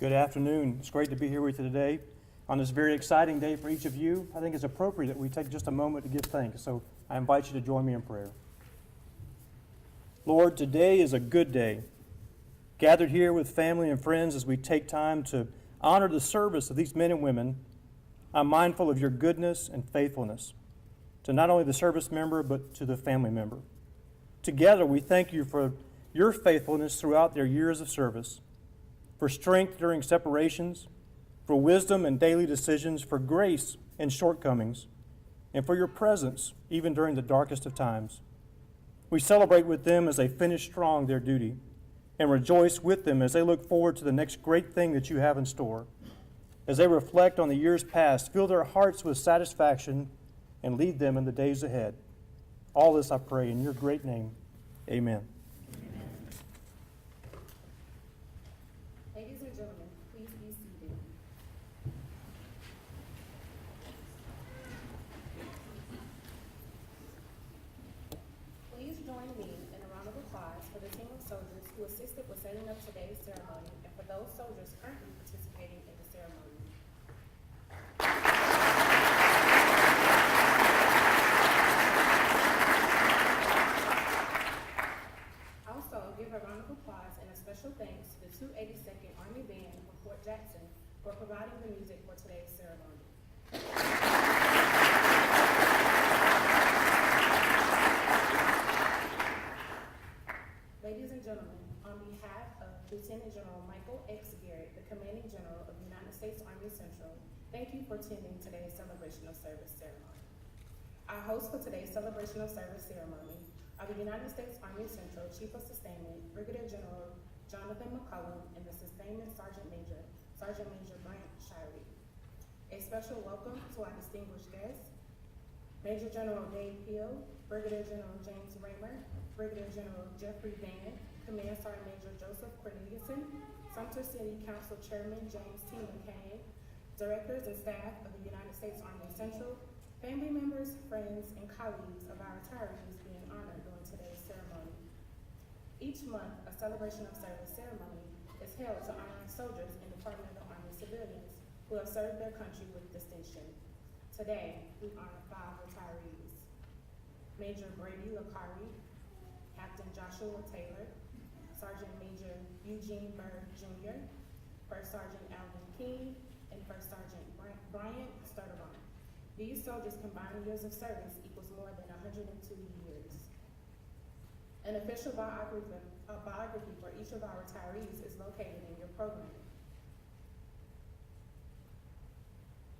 Good afternoon. It's great to be here with you today on this very exciting day for each of you. I think it's appropriate that we take just a moment to give thanks. So I invite you to join me in prayer. Lord, today is a good day. Gathered here with family and friends as we take time to honor the service of these men and women, I'm mindful of your goodness and faithfulness to not only the service member, but to the family member. Together, we thank you for your faithfulness throughout their years of service, for strength during separations, for wisdom in daily decisions, for grace in shortcomings, and for your presence even during the darkest of times. We celebrate with them as they finish strong their duty and rejoice with them as they look forward to the next great thing that you have in store. As they reflect on the years past, fill their hearts with satisfaction and lead them in the days ahead. All this I pray in your great name. Amen. Ladies and gentlemen, please be seated. Please join me in a round of applause for the team of soldiers who assisted with setting up today's ceremony and for those soldiers currently participating in the ceremony. Also, give a round of applause and a special thanks to the 282nd Army Band of Fort Jackson for providing the music for today's ceremony. Ladies and gentlemen, on behalf of Lieutenant General Michael X. Garrett, the Commanding General of the United States Army Central, thank you for attending today's celebration of service ceremony. Our hosts for today's celebration of service ceremony are the United States Army Central Chief of Sustainment, Brigadier General Jonathan McCullum, and the Sustainment Sergeant Major Brent Shirey. A special welcome to our distinguished guests, Major General Dave Peel, Brigadier General James Raymer, Brigadier General Jeffrey Van, Command Sergeant Major Joseph Corneliuson, Sumter City Council Chairman James T. McCain, directors and staff of the United States Army Central, family members, friends, and colleagues of our retirees being honored during today's ceremony. Each month, a celebration of service ceremony is held to honor soldiers and Department of the Army civilians who have served their country with distinction. Today, we honor 5 retirees: Major Brady Lacari, Captain Joshua Taylor, Sergeant Major Eugene Berg Jr., First Sergeant Alvin King, and First Sergeant Bryant Sturdivant. These soldiers' combined years of service equals more than 102 years. An official biography for each of our retirees is located in your program.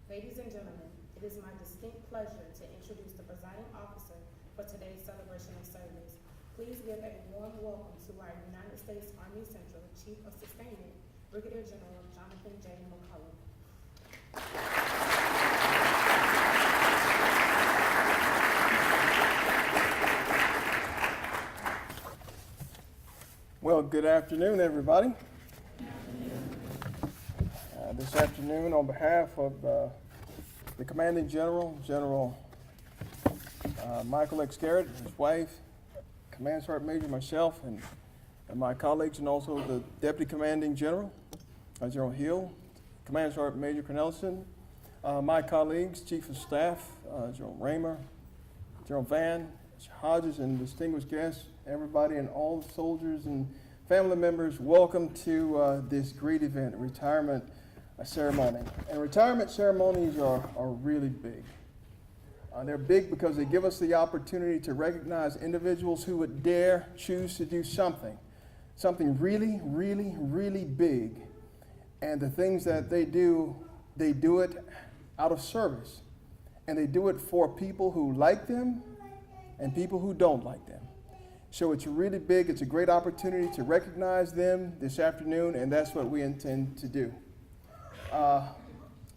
Ladies and gentlemen, it is my distinct pleasure to introduce the presiding officer for today's celebration of service. Please give a warm welcome to our United States Army Central Chief of Sustainment, Brigadier General Jonathan J. McCullum. Well, good afternoon, everybody. This afternoon, on behalf of the Commanding General, General Michael X. Garrett, his wife, Command Sergeant Major, myself, and my colleagues, and also the Deputy Commanding General, General Hill, Command Sergeant Major Cornelison, my colleagues, Chief of Staff, General Raymer, General Van, Hodges, and distinguished guests, everybody, and all the soldiers and family members, welcome to this great event, retirement ceremony. And retirement ceremonies are really big. They're big because they give us the opportunity to recognize individuals who would dare choose to do something really, really, really big. And the things that they do it out of service. And they do it for people who like them and people who don't like them. So it's really big. It's a great opportunity to recognize them this afternoon, and that's what we intend to do.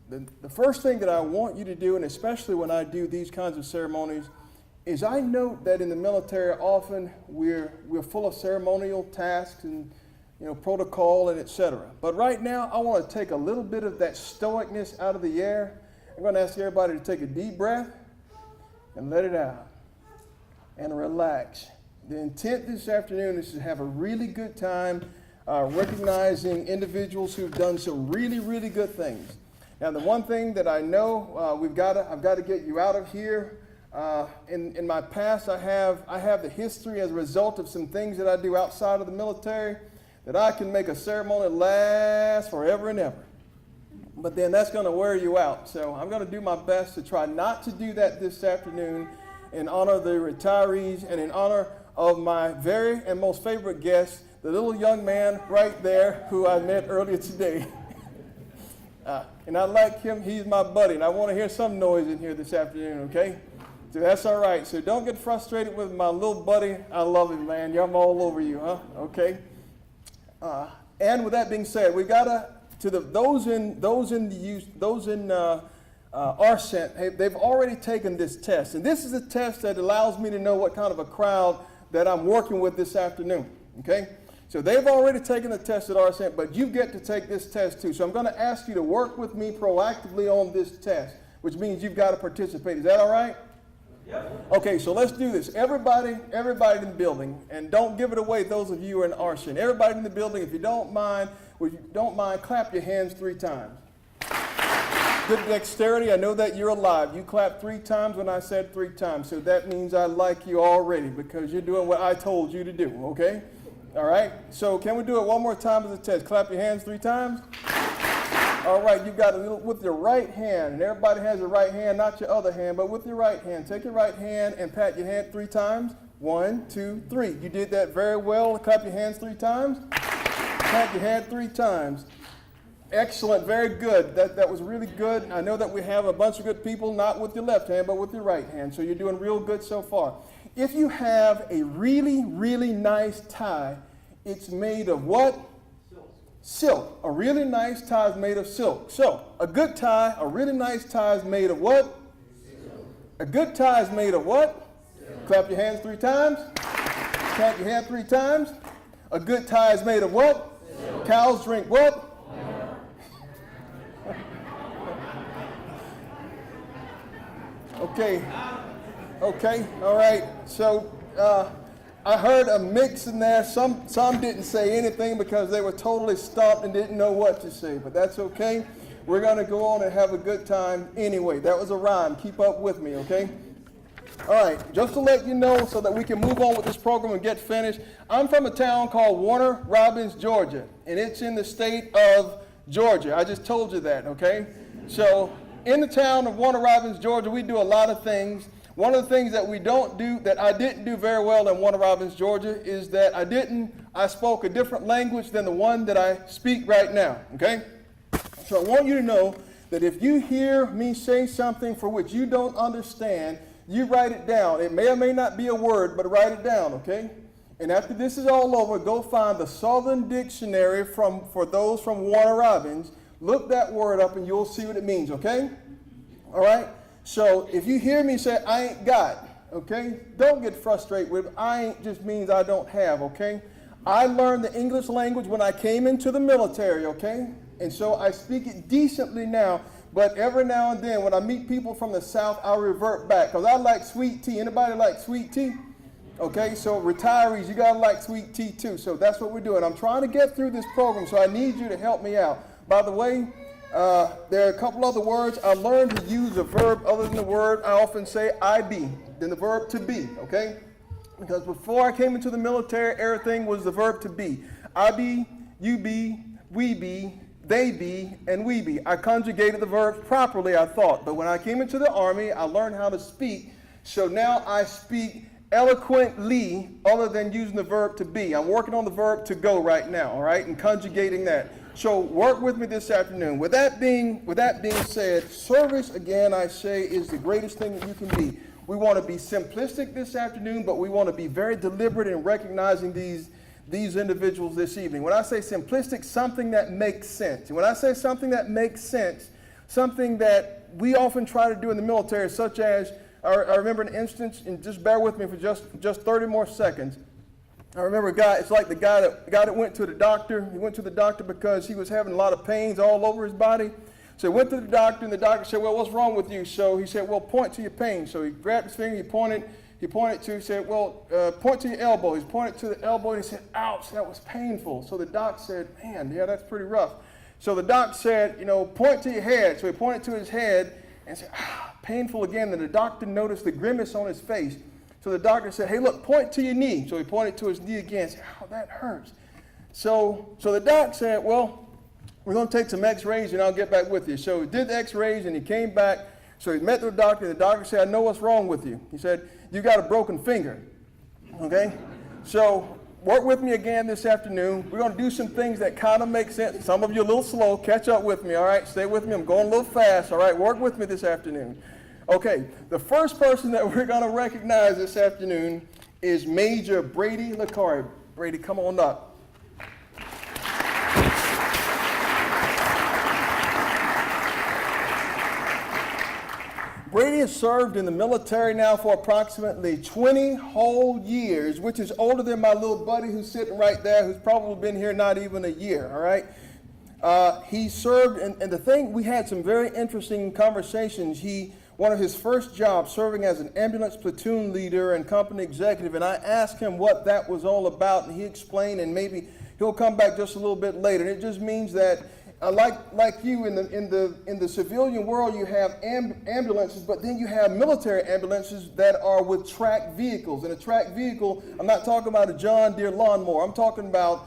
The first thing that I want you to do, and especially when I do these kinds of ceremonies, is I note that in the military often we're full of ceremonial tasks and protocol and etc. But right now I want to take a little bit of that stoicness out of the air. I'm going to ask everybody to take a deep breath and let it out and relax. The intent this afternoon is to have a really good time recognizing individuals who've done some really, really good things. Now, the one thing that I know I've got to get you out of here. In my past, I have the history as a result of some things that I do outside of the military that I can make a ceremony last forever and ever. But then that's going to wear you out. So I'm going to do my best to try not to do that this afternoon in honor of the retirees and in honor of my very and most favorite guest, the little young man right there who I met earlier today. And I like him. He's my buddy. And I want to hear some noise in here this afternoon, okay? So that's all right. So don't get frustrated with my little buddy. I love him, man. I'm all over you, huh? Okay. And with that being said, we gotta those in USARCENT. They've already taken this test, and this is a test that allows me to know what kind of a crowd that I'm working with this afternoon. Okay. So they've already taken the test at USARCENT, but you get to take this test too. So I'm going to ask you to work with me proactively on this test, which means you've got to participate. Is that all right? Yep. Okay, so let's do this. Everybody in the building, and don't give it away, those of you who are in USARCENT. Everybody in the building, if you don't mind, clap your hands 3 times. Good dexterity. I know that you're alive. You clapped 3 times when I said 3 times, so that means I like you already because you're doing what I told you to do, okay? All right, so can we do it one more time as a test? Clap your hands 3 times. All right, you've got a little with your right hand, and everybody has a right hand, not your other hand, but with your right hand. Take your right hand and pat your hand 3 times. 1, 2, 3. You did that very well. Clap your hands 3 times. Pat your hand 3 times. Excellent, very good. That was really good. I know that we have a bunch of good people, not with your left hand, but with your right hand. So you're doing real good so far. If you have a really, really nice tie, it's made of what? Silk. A really nice tie is made of silk. So, a good tie, a really nice tie is made of what? Silk. A good tie is made of what? Silk. Clap your hands 3 times. Clap your hand 3 times. A good tie is made of what? Silk. Cows drink what? Okay. Okay. All right. So, I heard a mix in there. Some didn't say anything because they were totally stumped and didn't know what to say, but that's okay. We're going to go on and have a good time anyway. That was a rhyme. Keep up with me, okay? All right, just to let you know so that we can move on with this program and get finished, I'm from a town called Warner Robins, Georgia, and it's in the state of Georgia. I just told you that, okay? So in the town of Warner Robins, Georgia, we do a lot of things. One of the things that we don't do, that I didn't do very well in Warner Robins, Georgia, is that I spoke a different language than the one that I speak right now, okay? So I want you to know that if you hear me say something for which you don't understand, you write it down. It may or may not be a word, but write it down, okay? And after this is all over, go find the Southern Dictionary for those from Warner Robins. Look that word up and you'll see what it means, okay? All right? So if you hear me say, I ain't got, okay, don't get frustrated with it. I ain't just means I don't have, okay? I learned the English language when I came into the military, okay? And so I speak it decently now, but every now and then when I meet people from the South, I'll revert back because I like sweet tea. Anybody like sweet tea? Okay, so retirees, you gotta like sweet tea too. So that's what we're doing. I'm trying to get through this program, so I need you to help me out. By the way, there are a couple other words. I learned to use a verb other than the word I often say I be, than the verb to be, okay? Because before I came into the military, everything was the verb to be. I be, you be, we be, they be, and we be. I conjugated the verbs properly, I thought. But when I came into the Army, I learned how to speak. So now I speak eloquently other than using the verb to be. I'm working on the verb to go right now, all right, and conjugating that. So work with me this afternoon. With that being said, service, again, I say, is the greatest thing that you can be. We want to be simplistic this afternoon, but we want to be very deliberate in recognizing these individuals this evening. When I say simplistic, something that makes sense. And when I say something that makes sense, something that we often try to do in the military, such as, I remember an instance, and just bear with me for just 30 more seconds. I remember a guy, it's like the guy that went to the doctor. He went to the doctor because he was having a lot of pains all over his body. So he went to the doctor, and the doctor said, well, what's wrong with you? So he said, well, point to your pain. So he grabbed his finger, he pointed, he pointed to, he said, well, point to your elbow. He pointed to the elbow and he said, ouch, that was painful. So the doc said, man, yeah, that's pretty rough. So the doc said, point to your head. So he pointed to his head and said, painful again. And the doctor noticed the grimace on his face. So the doctor said, hey, look, point to your knee. So he pointed to his knee again and said, that hurts. So the doc said, well, we're going to take some x-rays and I'll get back with you. So he did the x-rays and he came back. So he met the doctor, and the doctor said, I know what's wrong with you. He said, you got a broken finger, okay? So work with me again this afternoon. We're going to do some things that kind of make sense. Some of you are a little slow. Catch up with me, all right? Stay with me. I'm going a little fast, all right? Work with me this afternoon. Okay, the first person that we're going to recognize this afternoon is Major Brady LaCarrie. Brady, come on up. Brady has served in the military now for approximately 20 whole years, which is older than my little buddy who's sitting right there, who's probably been here not even a year, all right? He served, and the thing, we had some very interesting conversations. One of his first jobs, serving as an ambulance platoon leader and company executive, and I asked him what that was all about, and he explained, and maybe he'll come back just a little bit later. And it just means that like you in the civilian world, you have ambulances, but then you have military ambulances that are with tracked vehicles. And a tracked vehicle, I'm not talking about a John Deere lawnmower. I'm talking about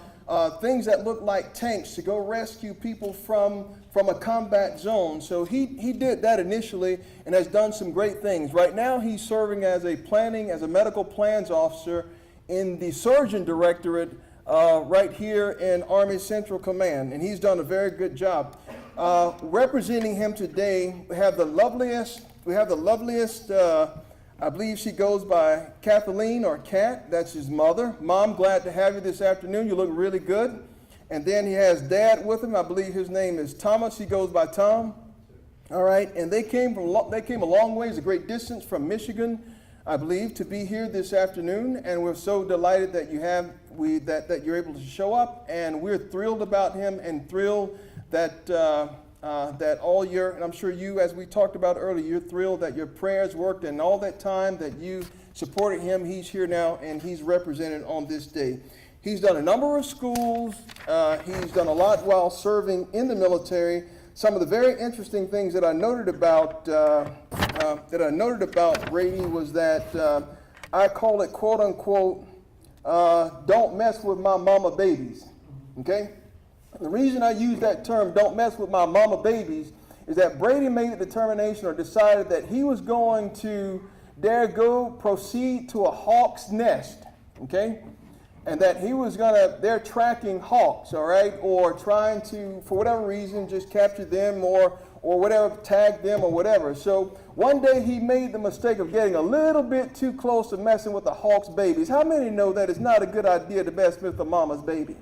things that look like tanks to go rescue people from a combat zone. So he did that initially and has done some great things. Right now he's serving as a medical plans officer in the surgeon directorate right here in Army Central Command, and he's done a very good job. Representing him today, we have the loveliest, I believe she goes by Kathleen or Kat, that's his mother. Mom, glad to have you this afternoon, you look really good. And then he has Dad with him, I believe his name is Thomas, he goes by Tom. All right, and they came a long ways, a great distance from Michigan, I believe, to be here this afternoon, and we're so delighted that that you're able to show up, and we're thrilled about him and thrilled that that all your, and I'm sure you, as we talked about earlier, you're thrilled that your prayers worked, and all that time that you supported him, he's here now and he's represented on this day. He's done a number of schools. He's done a lot while serving in the military. Some of the very interesting things that I noted about Brady was that I call it, quote unquote, don't mess with my mama babies, okay? The reason I use that term, don't mess with my mama babies, is that Brady made a determination or decided that he was going to proceed to a hawk's nest, okay? And that he was they're tracking hawks, all right? Or trying to, for whatever reason, just capture them or whatever, tag them or whatever. So one day he made the mistake of getting a little bit too close to messing with the hawk's babies. How many know that it's not a good idea to mess with the mama's baby?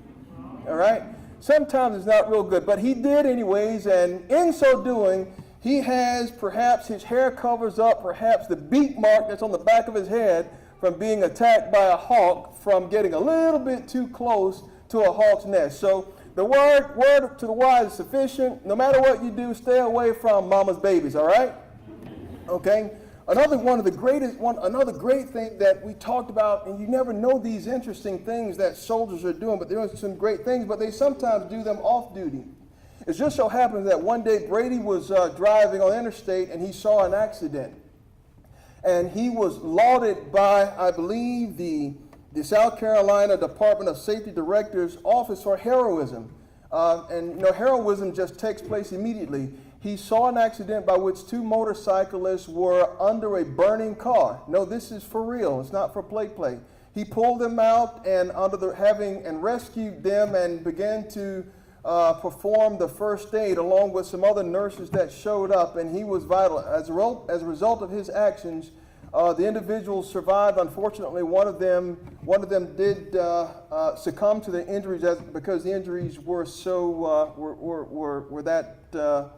All right? Sometimes it's not real good, but he did anyways, and in so doing, he has perhaps his hair covers up, perhaps the beak mark that's on the back of his head from being attacked by a hawk from getting a little bit too close to a hawk's nest. So the word to the wise is sufficient. No matter what you do, stay away from mama's babies, all right? Okay? Another great thing that we talked about, and you never know these interesting things that soldiers are doing, but they're doing some great things, but they sometimes do them off duty. It just so happens that one day Brady was driving on the interstate and he saw an accident. And he was lauded by, I believe, the South Carolina Department of Safety Director's Office for heroism. Heroism just takes place immediately. He saw an accident by which two motorcyclists were under a burning car. No, this is for real. It's not for play. He pulled them out and rescued them and began to perform the first aid along with some other nurses that showed up, and he was vital. As a result of his actions, the individuals survived. Unfortunately, one of them did succumb to the injuries because the injuries were so were that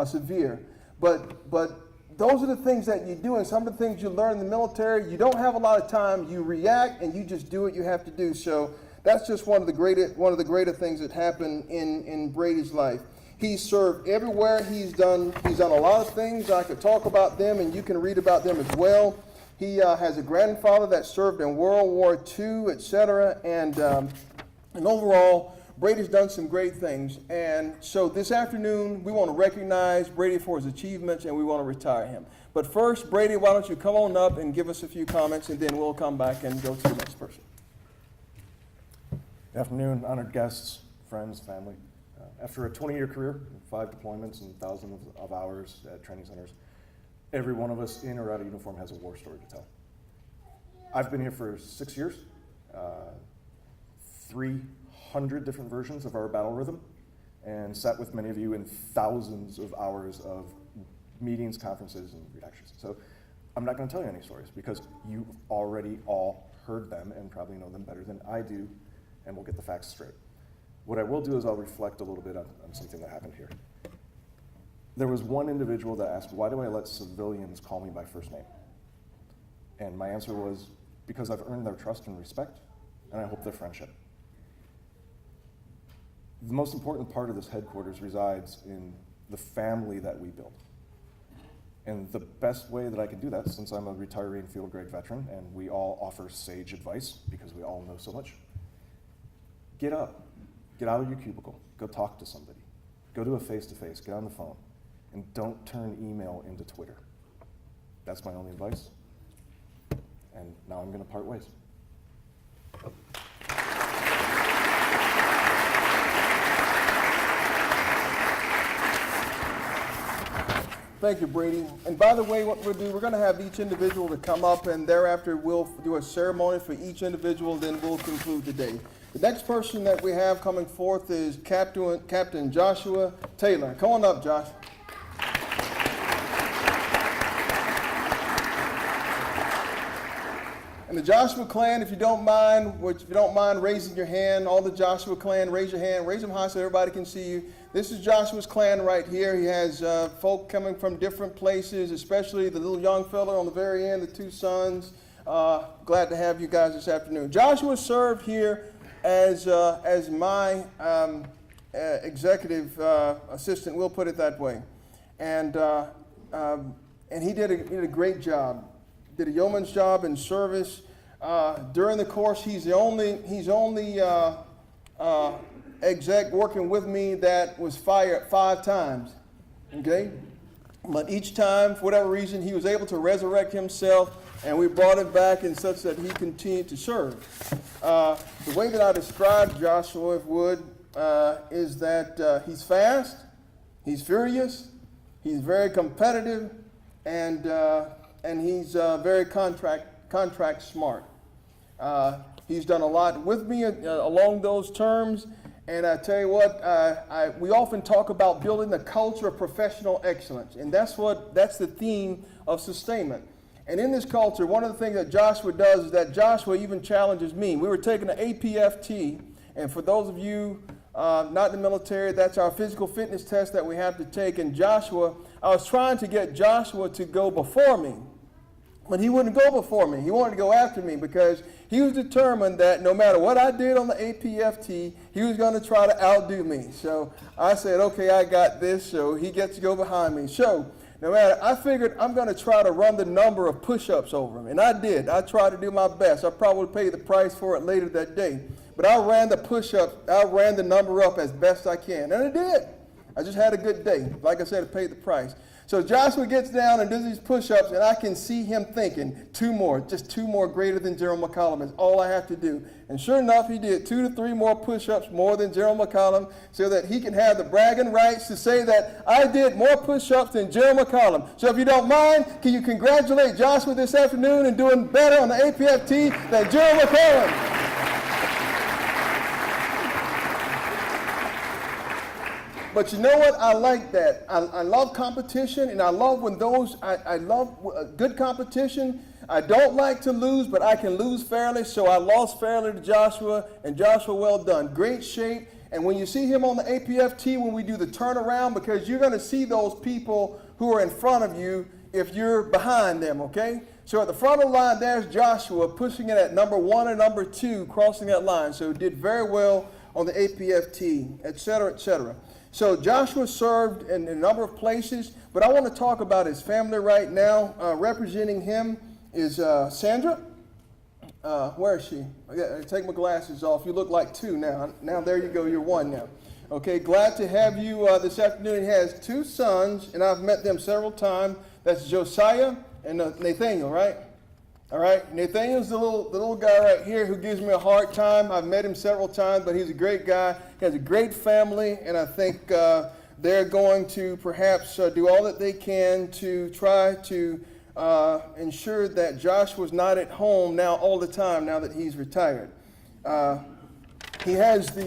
severe. But those are the things that you do, and some of the things you learn in the military. You don't have a lot of time. You react, and you just do what you have to do. So that's just one of the greater things that happened in Brady's life. He served everywhere. He's done a lot of things. I could talk about them, and you can read about them as well. He has a grandfather that served in World War II, etc. And overall, Brady's done some great things. And so this afternoon, we want to recognize Brady for his achievements, and we want to retire him. But first, Brady, why don't you come on up and give us a few comments, and then we'll come back and go to the next person. Good afternoon, honored guests, friends, family. After a 20-year career, 5 deployments and thousands of hours at training centers, every one of us in or out of uniform has a war story to tell. I've been here for 6 years, 300 different versions of our battle rhythm, and sat with many of you in thousands of hours of meetings, conferences, and reactions. So I'm not going to tell you any stories because you've already all heard them and probably know them better than I do, and we'll get the facts straight. What I will do is I'll reflect a little bit on something that happened here. There was one individual that asked, why do I let civilians call me by first name? And my answer was, because I've earned their trust and respect, and I hope their friendship. The most important part of this headquarters resides in the family that we build. And the best way that I can do that, since I'm a retiring field grade veteran and we all offer sage advice because we all know so much, get up, get out of your cubicle, go talk to somebody, go to a face-to-face, get on the phone, and don't turn email into Twitter. That's my only advice. And now I'm going to part ways. Thank you, Brady. And by the way, what we'll do, we're going to have each individual to come up, and thereafter we'll do a ceremony for each individual, and then we'll conclude today. The next person that we have coming forth is Captain Joshua Taylor. Come on up, Josh. And the Joshua clan, if you don't mind raising your hand, all the Joshua clan, raise your hand, raise them high so everybody can see you. This is Joshua's clan right here. He has folk coming from different places, especially the little young fella on the very end, the 2 sons. Glad to have you guys this afternoon. Joshua served here as my executive assistant, we'll put it that way. And he did a great job. Did a yeoman's job in service. During the course, he's the only exec working with me that was fired 5 times. Okay? But each time, for whatever reason, he was able to resurrect himself, and we brought him back in such that he continued to serve. The way that I describe Joshua, if would, is that he's fast, he's furious, he's very competitive, and he's very contract smart. He's done a lot with me along those terms, and I tell you what, we often talk about building the culture of professional excellence, and that's the theme of sustainment. And in this culture, one of the things that Joshua does is that Joshua even challenges me. We were taking an APFT, and for those of you not in the military, that's our physical fitness test that we have to take. And Joshua, I was trying to get Joshua to go before me, but he wouldn't go before me. He wanted to go after me because he was determined that no matter what I did on the APFT, he was going to try to outdo me. So I said, okay, I got this, so he gets to go behind me. So no matter, I figured I'm going to try to run the number of push-ups over him, and I did. I tried to do my best. I probably would pay the price for it later that day. But I ran the push-ups, I ran the number up as best I can, and I did. I just had a good day. Like I said, I paid the price. So Joshua gets down and does these push-ups, and I can see him thinking, 2 more, just 2 more greater than General McCollum is all I have to do. And sure enough, he did 2 to 3 more push-ups more than General McCollum so that he can have the bragging rights to say that I did more push-ups than General McCollum. So if you don't mind, can you congratulate Joshua this afternoon in doing better on the APFT than General McCollum? But you know what? I like that. I love competition, and I love when I love good competition. I don't like to lose, but I can lose fairly, so I lost fairly to Joshua, and Joshua, well done. Great shape, and when you see him on the APFT, when we do the turnaround, because you're going to see those people who are in front of you if you're behind them, okay? So at the front of the line, there's Joshua pushing it at number 1 and number 2, crossing that line. So he did very well on the APFT, et cetera, et cetera. So Joshua served in a number of places, but I want to talk about his family right now. Representing him is Sandra. Where is she? I gotta take my glasses off. You look like two now. Now there you go. You're one now. Okay, glad to have you this afternoon. He has two sons, and I've met them several times. That's Josiah and Nathaniel, right? All right, Nathaniel's the little guy right here who gives me a hard time. I've met him several times, but he's a great guy. He has a great family, and I think they're going to perhaps do all that they can to try to ensure that Joshua's not at home now all the time now that he's retired. He has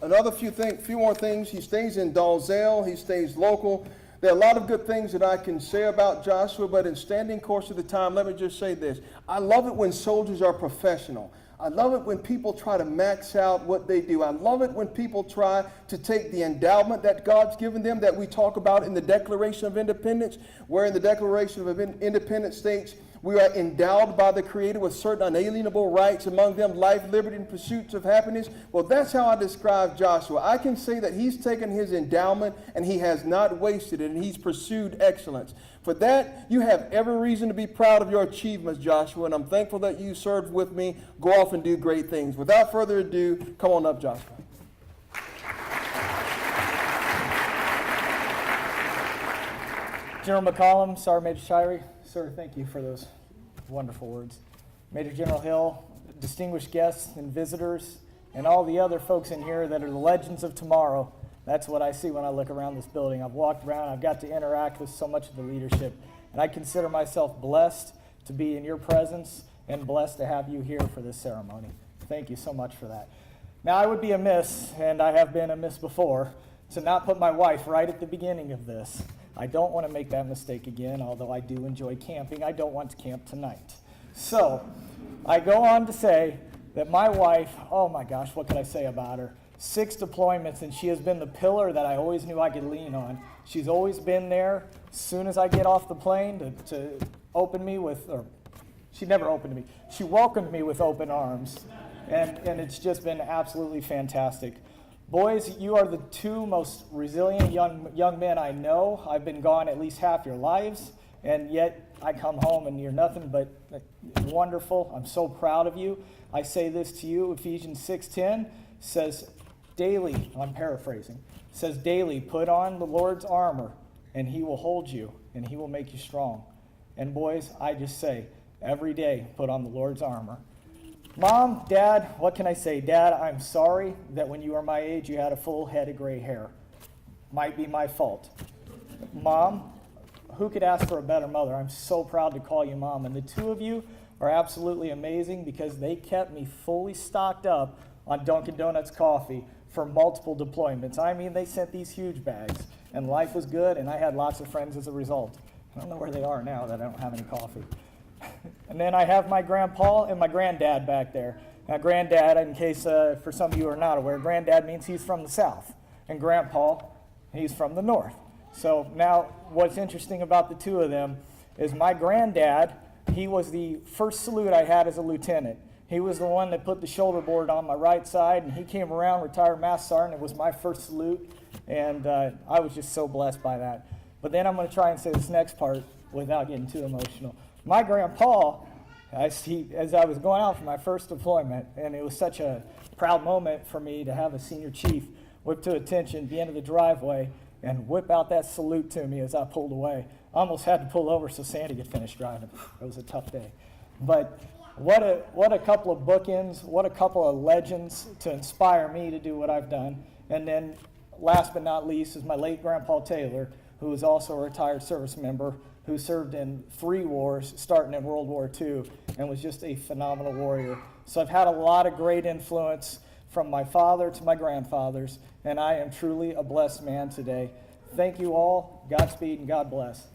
another few more things. He stays in Dalzell. He stays local. There are a lot of good things that I can say about Joshua, but in standing course of the time, let me just say this. I love it when soldiers are professional. I love it when people try to max out what they do. I love it when people try to take the endowment that God's given them that we talk about in the Declaration of Independence, where in the Declaration of Independence states, we are endowed by the Creator with certain unalienable rights, among them life, liberty, and pursuits of happiness. Well, that's how I describe Joshua. I can say that he's taken his endowment and he has not wasted it, and he's pursued excellence. For that, you have every reason to be proud of your achievements, Joshua, and I'm thankful that you served with me. Go off and do great things. Without further ado, come on up, Joshua. General McCollum, Sergeant Major Shirey, sir, thank you for those wonderful words. Major General Hill, distinguished guests and visitors, and all the other folks in here that are the legends of tomorrow. That's what I see when I look around this building. I've walked around, I've got to interact with so much of the leadership, and I consider myself blessed to be in your presence and blessed to have you here for this ceremony. Thank you so much for that. Now, I would be amiss, and I have been amiss before, to not put my wife right at the beginning of this. I don't want to make that mistake again, although I do enjoy camping. I don't want to camp tonight. So, I go on to say that my wife, oh my gosh, what could I say about her? 6 deployments, and she has been the pillar that I always knew I could lean on. She's always been there as soon as I get off the plane to open me with, or she never opened me. She welcomed me with open arms, and it's just been absolutely fantastic. Boys, you are the 2 most resilient young men I know. I've been gone at least half your lives, and yet I come home and you're nothing but wonderful. I'm so proud of you. I say this to you, Ephesians 6:10 says daily, I'm paraphrasing, says daily, put on the Lord's armor, and he will hold you, and he will make you strong. And boys, I just say, every day, put on the Lord's armor. Mom, Dad, what can I say? Dad, I'm sorry that when you were my age, you had a full head of gray hair. Might be my fault. Mom, who could ask for a better mother? I'm so proud to call you Mom. And the 2 of you are absolutely amazing because they kept me fully stocked up on Dunkin' Donuts coffee for multiple deployments. I mean, they sent these huge bags, and life was good, and I had lots of friends as a result. I don't know where they are now that I don't have any coffee. And then I have my grandpa and my granddad back there. Now, granddad, in case for some of you who are not aware, granddad means he's from the south, and grandpa, he's from the north. So now what's interesting about the 2 of them is my granddad, he was the first salute I had as a lieutenant. He was the one that put the shoulder board on my right side, and he came around, retired Master Sergeant. It was my first salute, and I was just so blessed by that. But then I'm going to try and say this next part without getting too emotional. My grandpa, as I was going out for my first deployment, and it was such a proud moment for me to have a senior chief whip to attention at the end of the driveway and whip out that salute to me as I pulled away. I almost had to pull over so Sandy could finish driving. It was a tough day. But what a couple of bookends, what a couple of legends to inspire me to do what I've done. And then last but not least is my late Grandpa Taylor, who is also a retired service member who served in 3 wars, starting in World War II, and was just a phenomenal warrior. So I've had a lot of great influence from my father to my grandfathers, and I am truly a blessed man today. Thank you all. Godspeed and God bless.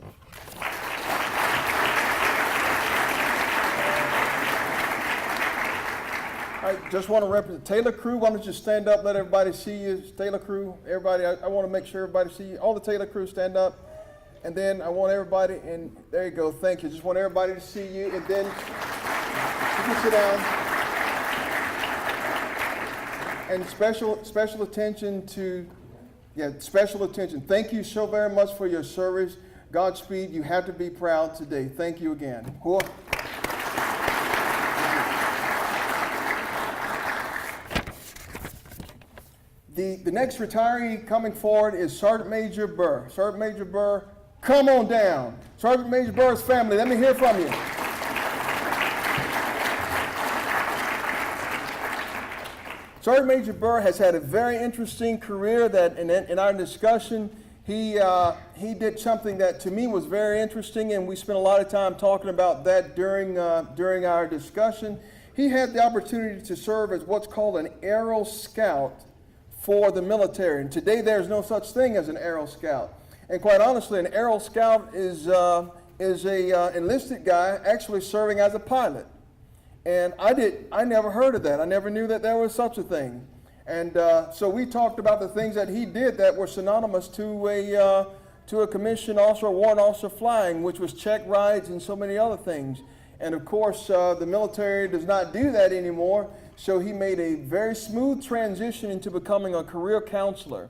I just want to represent Taylor Crew. Why don't you stand up, let everybody see you. Taylor Crew, everybody, I want to make sure everybody see you. All the Taylor Crew stand up. And then I want everybody, and there you go, thank you. Just want everybody to see you, and then you can sit down. And special attention to, special attention. Thank you so very much for your service. Godspeed. You have to be proud today. Thank you again. Cool. The next retiree coming forward is Sergeant Major Burr. Sergeant Major Burr, come on down. Sergeant Major Burr's family, let me hear from you. Sergeant Major Burr has had a very interesting career that in our discussion, he did something that to me was very interesting, and we spent a lot of time talking about that during our discussion. He had the opportunity to serve as what's called an Aero Scout for the military. And today there's no such thing as an Aero Scout. And quite honestly, an Aero Scout is a enlisted guy actually serving as a pilot. And I never heard of that. I never knew that there was such a thing. And so we talked about the things that he did that were synonymous to a commissioned officer, warrant officer flying, which was check rides and so many other things. And of course, the military does not do that anymore. So he made a very smooth transition into becoming a career counselor.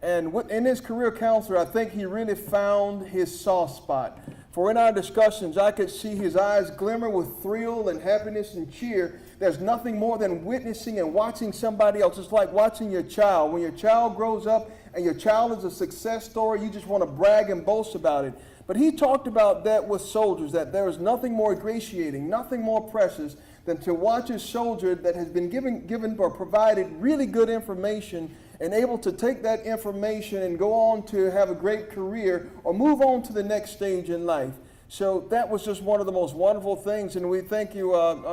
And in his career counselor, I think he really found his soft spot. For in our discussions, I could see his eyes glimmer with thrill and happiness and cheer. There's nothing more than witnessing and watching somebody else. It's like watching your child. When your child grows up and your child is a success story, you just want to brag and boast about it. But he talked about that with soldiers, that there is nothing more ingratiating, nothing more precious than to watch a soldier that has been given or provided really good information and able to take that information and go on to have a great career or move on to the next stage in life. So that was just one of the most wonderful things, and we thank you,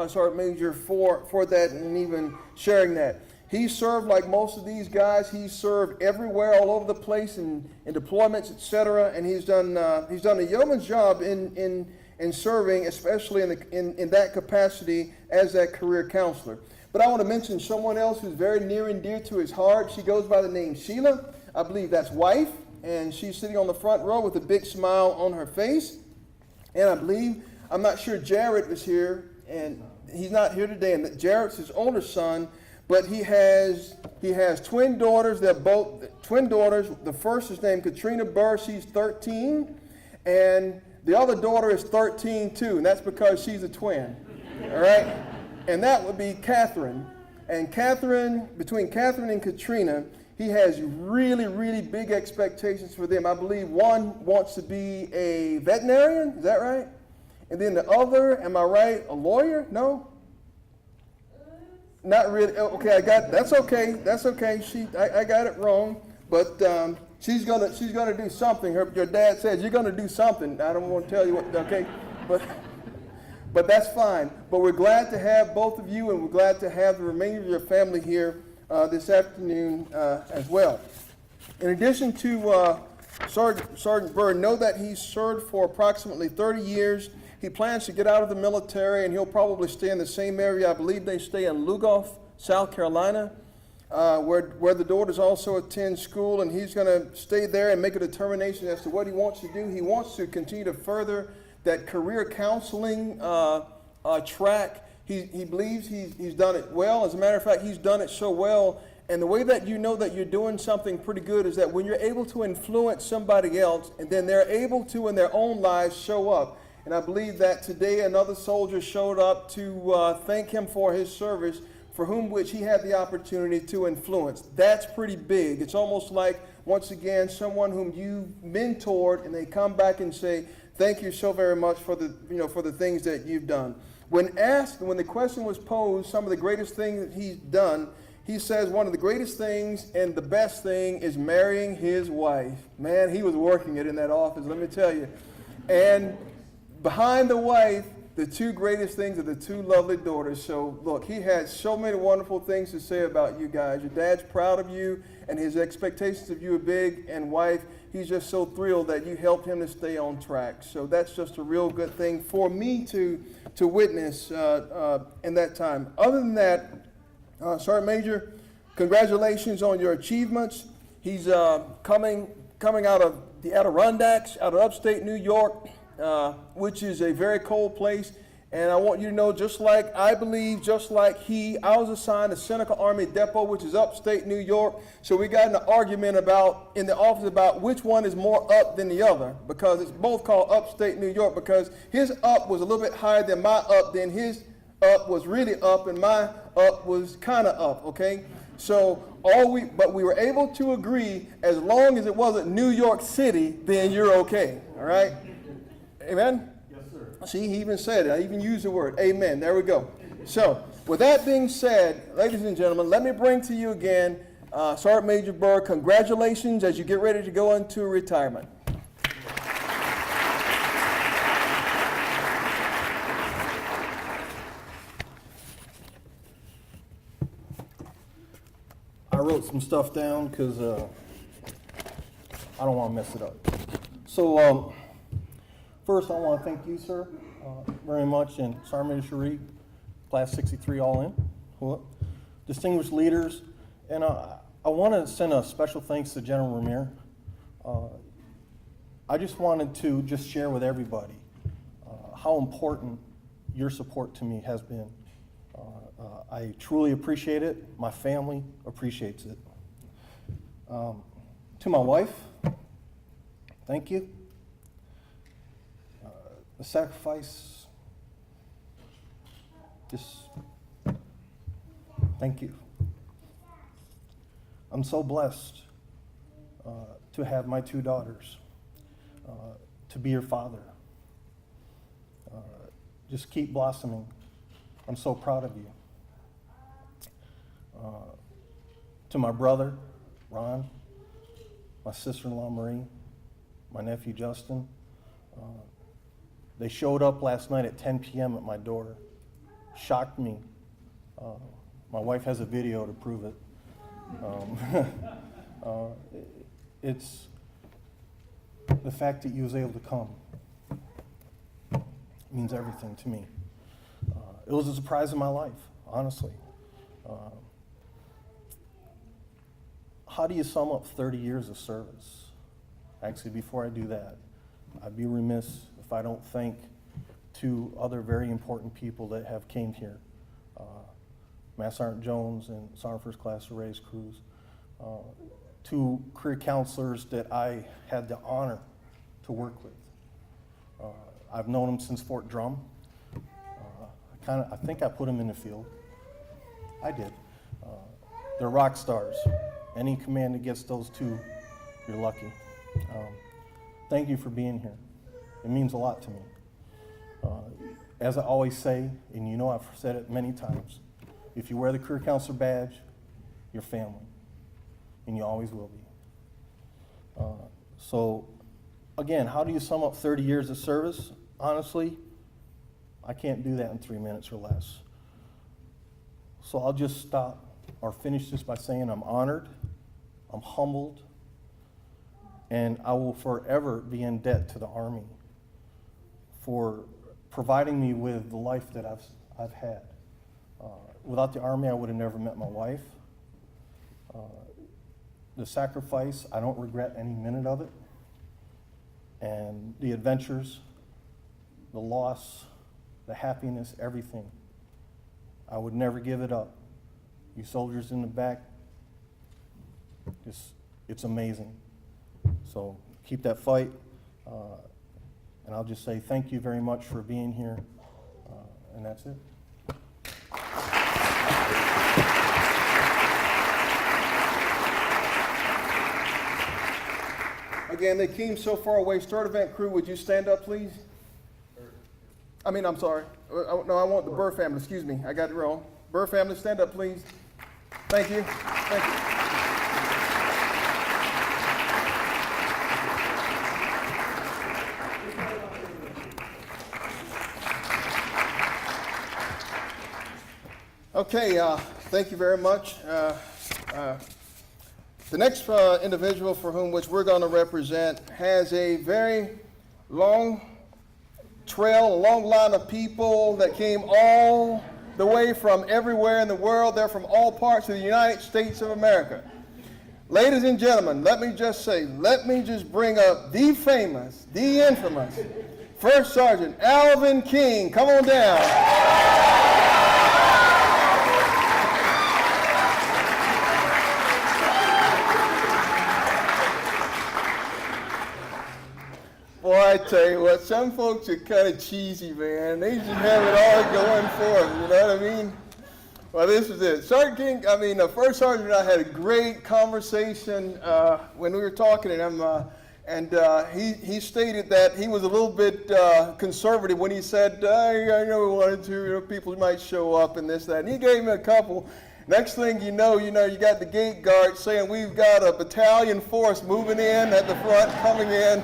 Sergeant Major, for that and even sharing that. He served like most of these guys. He served everywhere, all over the place, in deployments, etc. And he's done a yeoman's job in serving, especially in that capacity as that career counselor. But I want to mention someone else who's very near and dear to his heart. She goes by the name Sheila. I believe that's wife, and she's sitting on the front row with a big smile on her face. And I believe, I'm not sure Jared was here, and he's not here today. And Jared's his older son, but he has twin daughters. They're both twin daughters. The first is named Katrina Burr. She's 13, and the other daughter is 13 too, and that's because she's a twin. All right. And that would be Catherine. And Catherine, between Catherine and Katrina, he has really, really big expectations for them. I believe one wants to be a veterinarian, is that right? And then the other, am I right, a lawyer? No? Not really. Okay, that's okay. That's okay. I got it wrong. But she's gonna do something. Your dad says you're gonna do something. I don't want to tell you what. Okay, but that's fine. But we're glad to have both of you, and we're glad to have the remainder of your family here this afternoon as well. In addition to Sergeant Burr, know that he's served for approximately 30 years. He plans to get out of the military, and he'll probably stay in the same area. I believe they stay in Lugoff, South Carolina, where the daughters also attend school, and he's going to stay there and make a determination as to what he wants to do. He wants to continue to further that career counseling track. He believes he's done it well. As a matter of fact, he's done it so well. And the way that you know that you're doing something pretty good is that when you're able to influence somebody else, and then they're able to in their own lives show up. And I believe that today another soldier showed up to thank him for his service, for which he had the opportunity to influence. That's pretty big. It's almost like, once again, someone whom you mentored, and they come back and say, thank you so very much for the things that you've done. When the question was posed, some of the greatest things that he's done, he says one of the greatest things and the best thing is marrying his wife. Man, he was working it in that office, let me tell you. And behind the wife, the two greatest things are the two lovely daughters. So look, he had so many wonderful things to say about you guys. Your dad's proud of you, and his expectations of you are big. And wife, he's just so thrilled that you helped him to stay on track. So that's just a real good thing for me to witness in that time. Other than that, Sergeant Major, congratulations on your achievements. He's coming out of the Adirondacks, out of upstate New York, which is a very cold place. And I want you to know, just like I believe, just like I was assigned to Seneca Army Depot, which is upstate New York. So we got in an argument in the office about which one is more up than the other, because it's both called upstate New York, because his up was a little bit higher than my up, then his up was really up, and my up was kind of up, okay? So but we were able to agree, as long as it wasn't New York City, then you're okay. All right? Amen? Yes, sir. See, he even said it. I even used the word. Amen. There we go. So, with that being said, ladies and gentlemen, let me bring to you again Sergeant Major Burr. Congratulations as you get ready to go into retirement. I wrote some stuff down because I don't want to mess it up. So first I want to thank you, sir, very much, and Sergeant Major Sharik, Class 63 all in, well, distinguished leaders, and I want to send a special thanks to General Ramirez. I just wanted to just share with everybody how important your support to me has been. I truly appreciate it. My family appreciates it. To my wife, thank you. The sacrifice, just thank you. I'm so blessed to have my 2 daughters, to be your father. Just keep blossoming. I'm so proud of you. To my brother, Ron, my sister-in-law, Marie, my nephew, Justin, they showed up last night at 10 p.m. at my door. Shocked me. My wife has a video to prove it. It's the fact that you was able to come means everything to me. It was a surprise in my life, honestly. How do you sum up 30 years of service? Actually, before I do that, I'd be remiss if I don't thank 2 other very important people that have came here. Master Sergeant Jones and Sergeant First Class Reyes Cruz. 2 career counselors that I had the honor to work with. I've known them since Fort Drum. I think I put them in the field. I did. They're rock stars. Any command that gets those 2, you're lucky. Thank you for being here. It means a lot to me. As I always say, and you know I've said it many times, if you wear the career counselor badge, you're family, and you always will be. So, again, how do you sum up 30 years of service? Honestly, I can't do that in 3 minutes or less. So I'll just stop or finish this by saying I'm honored, I'm humbled, and I will forever be in debt to the Army for providing me with the life that I've had. Without the Army, I would have never met my wife. The sacrifice, I don't regret any minute of it. And the adventures, the loss, the happiness, everything. I would never give it up. You soldiers in the back, it's amazing. So keep that fight. And I'll just say thank you very much for being here. And that's it. Again, they came so far away. Start event crew, would you stand up, please? I'm sorry. No, I want the Burr family. Excuse me. I got it wrong. Burr family, stand up, please. Thank you. Thank you. Okay, thank you very much. The next individual for which we're going to represent has a very long trail, a long line of people that came all the way from everywhere in the world. They're from all parts of the United States of America. Ladies and gentlemen, let me just bring up the famous, the infamous First Sergeant Alvin King. Come on down. Boy, I tell you what, some folks are kind of cheesy, man. They just have it all going for them, you know what I mean? Well, this is it. Sergeant King, First Sergeant and I had a great conversation when we were talking to him, he stated that he was a little bit conservative when he said, I never wanted to, people might show up and this, that. And he gave me a couple. Next thing you know, you got the gate guard saying we've got a battalion force moving in at the front, coming in.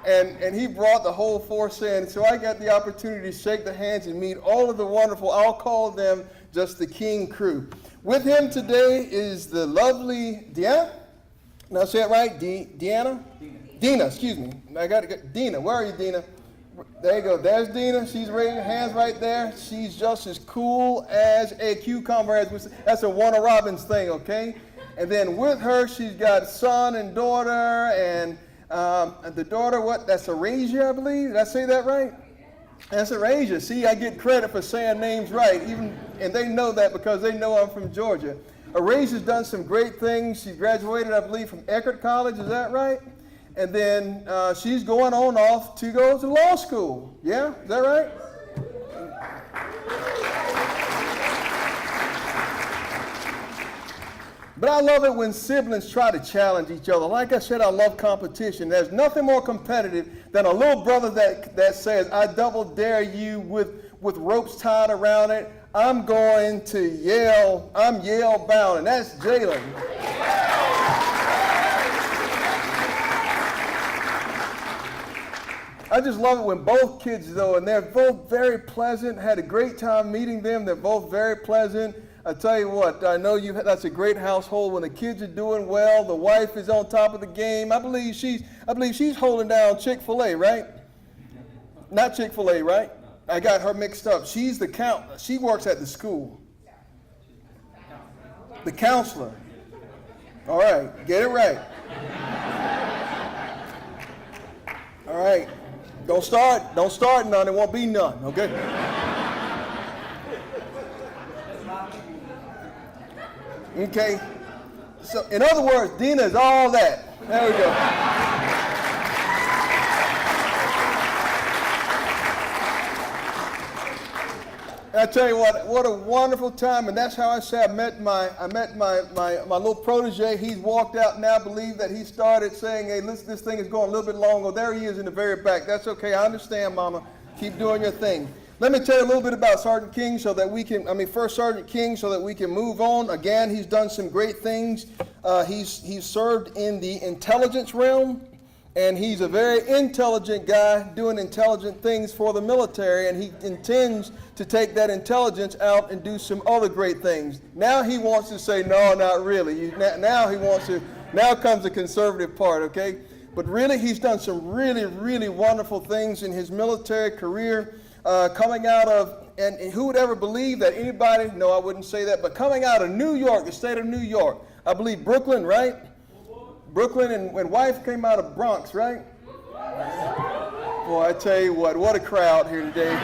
And he brought the whole force in. So I got the opportunity to shake the hands and meet all of the wonderful, I'll call them just the King crew. With him today is the lovely Deanna. Now say it right, Deanna? Dina, excuse me. I got to get Dina. Where are you, Dina? There you go. There's Dina. She's raising her hands right there. She's just as cool as a cucumber. That's a Warner Robins thing, okay? And then with her, she's got son and daughter, and the daughter, that's Arasia, I believe. Did I say that right? That's Arasia. See, I get credit for saying names right, and they know that because they know I'm from Georgia. Arasia's done some great things. She graduated, I believe, from Eckerd College. Is that right? And then she's going on off to go to law school. Yeah, is that right? But I love it when siblings try to challenge each other. Like I said, I love competition. There's nothing more competitive than a little brother that says, I double dare you with ropes tied around it. I'm going to Yale. I'm Yale bound, and that's Jalen. I just love it when both kids, though, and they're both very pleasant. Had a great time meeting them. They're both very pleasant. I tell you what, I know that's a great household when the kids are doing well. The wife is on top of the game. I believe she's holding down Chick-fil-A, right? Not Chick-fil-A, right? I got her mixed up. She's the she works at the school. The counselor. All right, get it right. All right. Don't start none. There won't be none, okay? Okay. So, in other words, Dina is all that. There we go. I tell you what a wonderful time, and that's how I say I met my little protege. He's walked out now. I believe that he started saying, "Hey, listen, this thing is going a little bit long." Oh, there he is in the very back. That's okay. I understand, Mama. Keep doing your thing. Let me tell you a little bit about Sergeant King so that we can, First Sergeant King, so that we can move on. Again, he's done some great things. He's served in the intelligence realm, and he's a very intelligent guy doing intelligent things for the military, and he intends to take that intelligence out and do some other great things. Now he wants to say, no, not really. Now comes the conservative part, okay? But really, he's done some really, really wonderful things in his military career. Coming out of, and who would ever believe that anybody, no, I wouldn't say that, but coming out of New York, the state of New York, I believe Brooklyn, right? Brooklyn, and when wife came out of Bronx, right? Boy, I tell you what a crowd here today.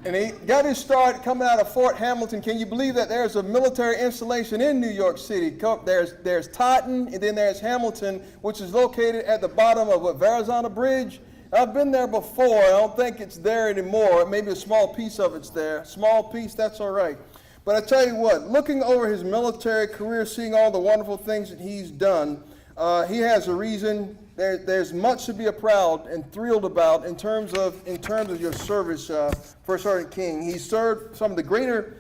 And he got his start coming out of Fort Hamilton. Can you believe that there's a military installation in New York City? There's Totten, and then there's Hamilton, which is located at the bottom of Verrazano Bridge. I've been there before. I don't think it's there anymore. Maybe a small piece of it's there. Small piece, that's all right. But I tell you what, looking over his military career, seeing all the wonderful things that he's done, he has a reason. There's much to be proud and thrilled about in terms of your service, First Sergeant King. He served some of the greater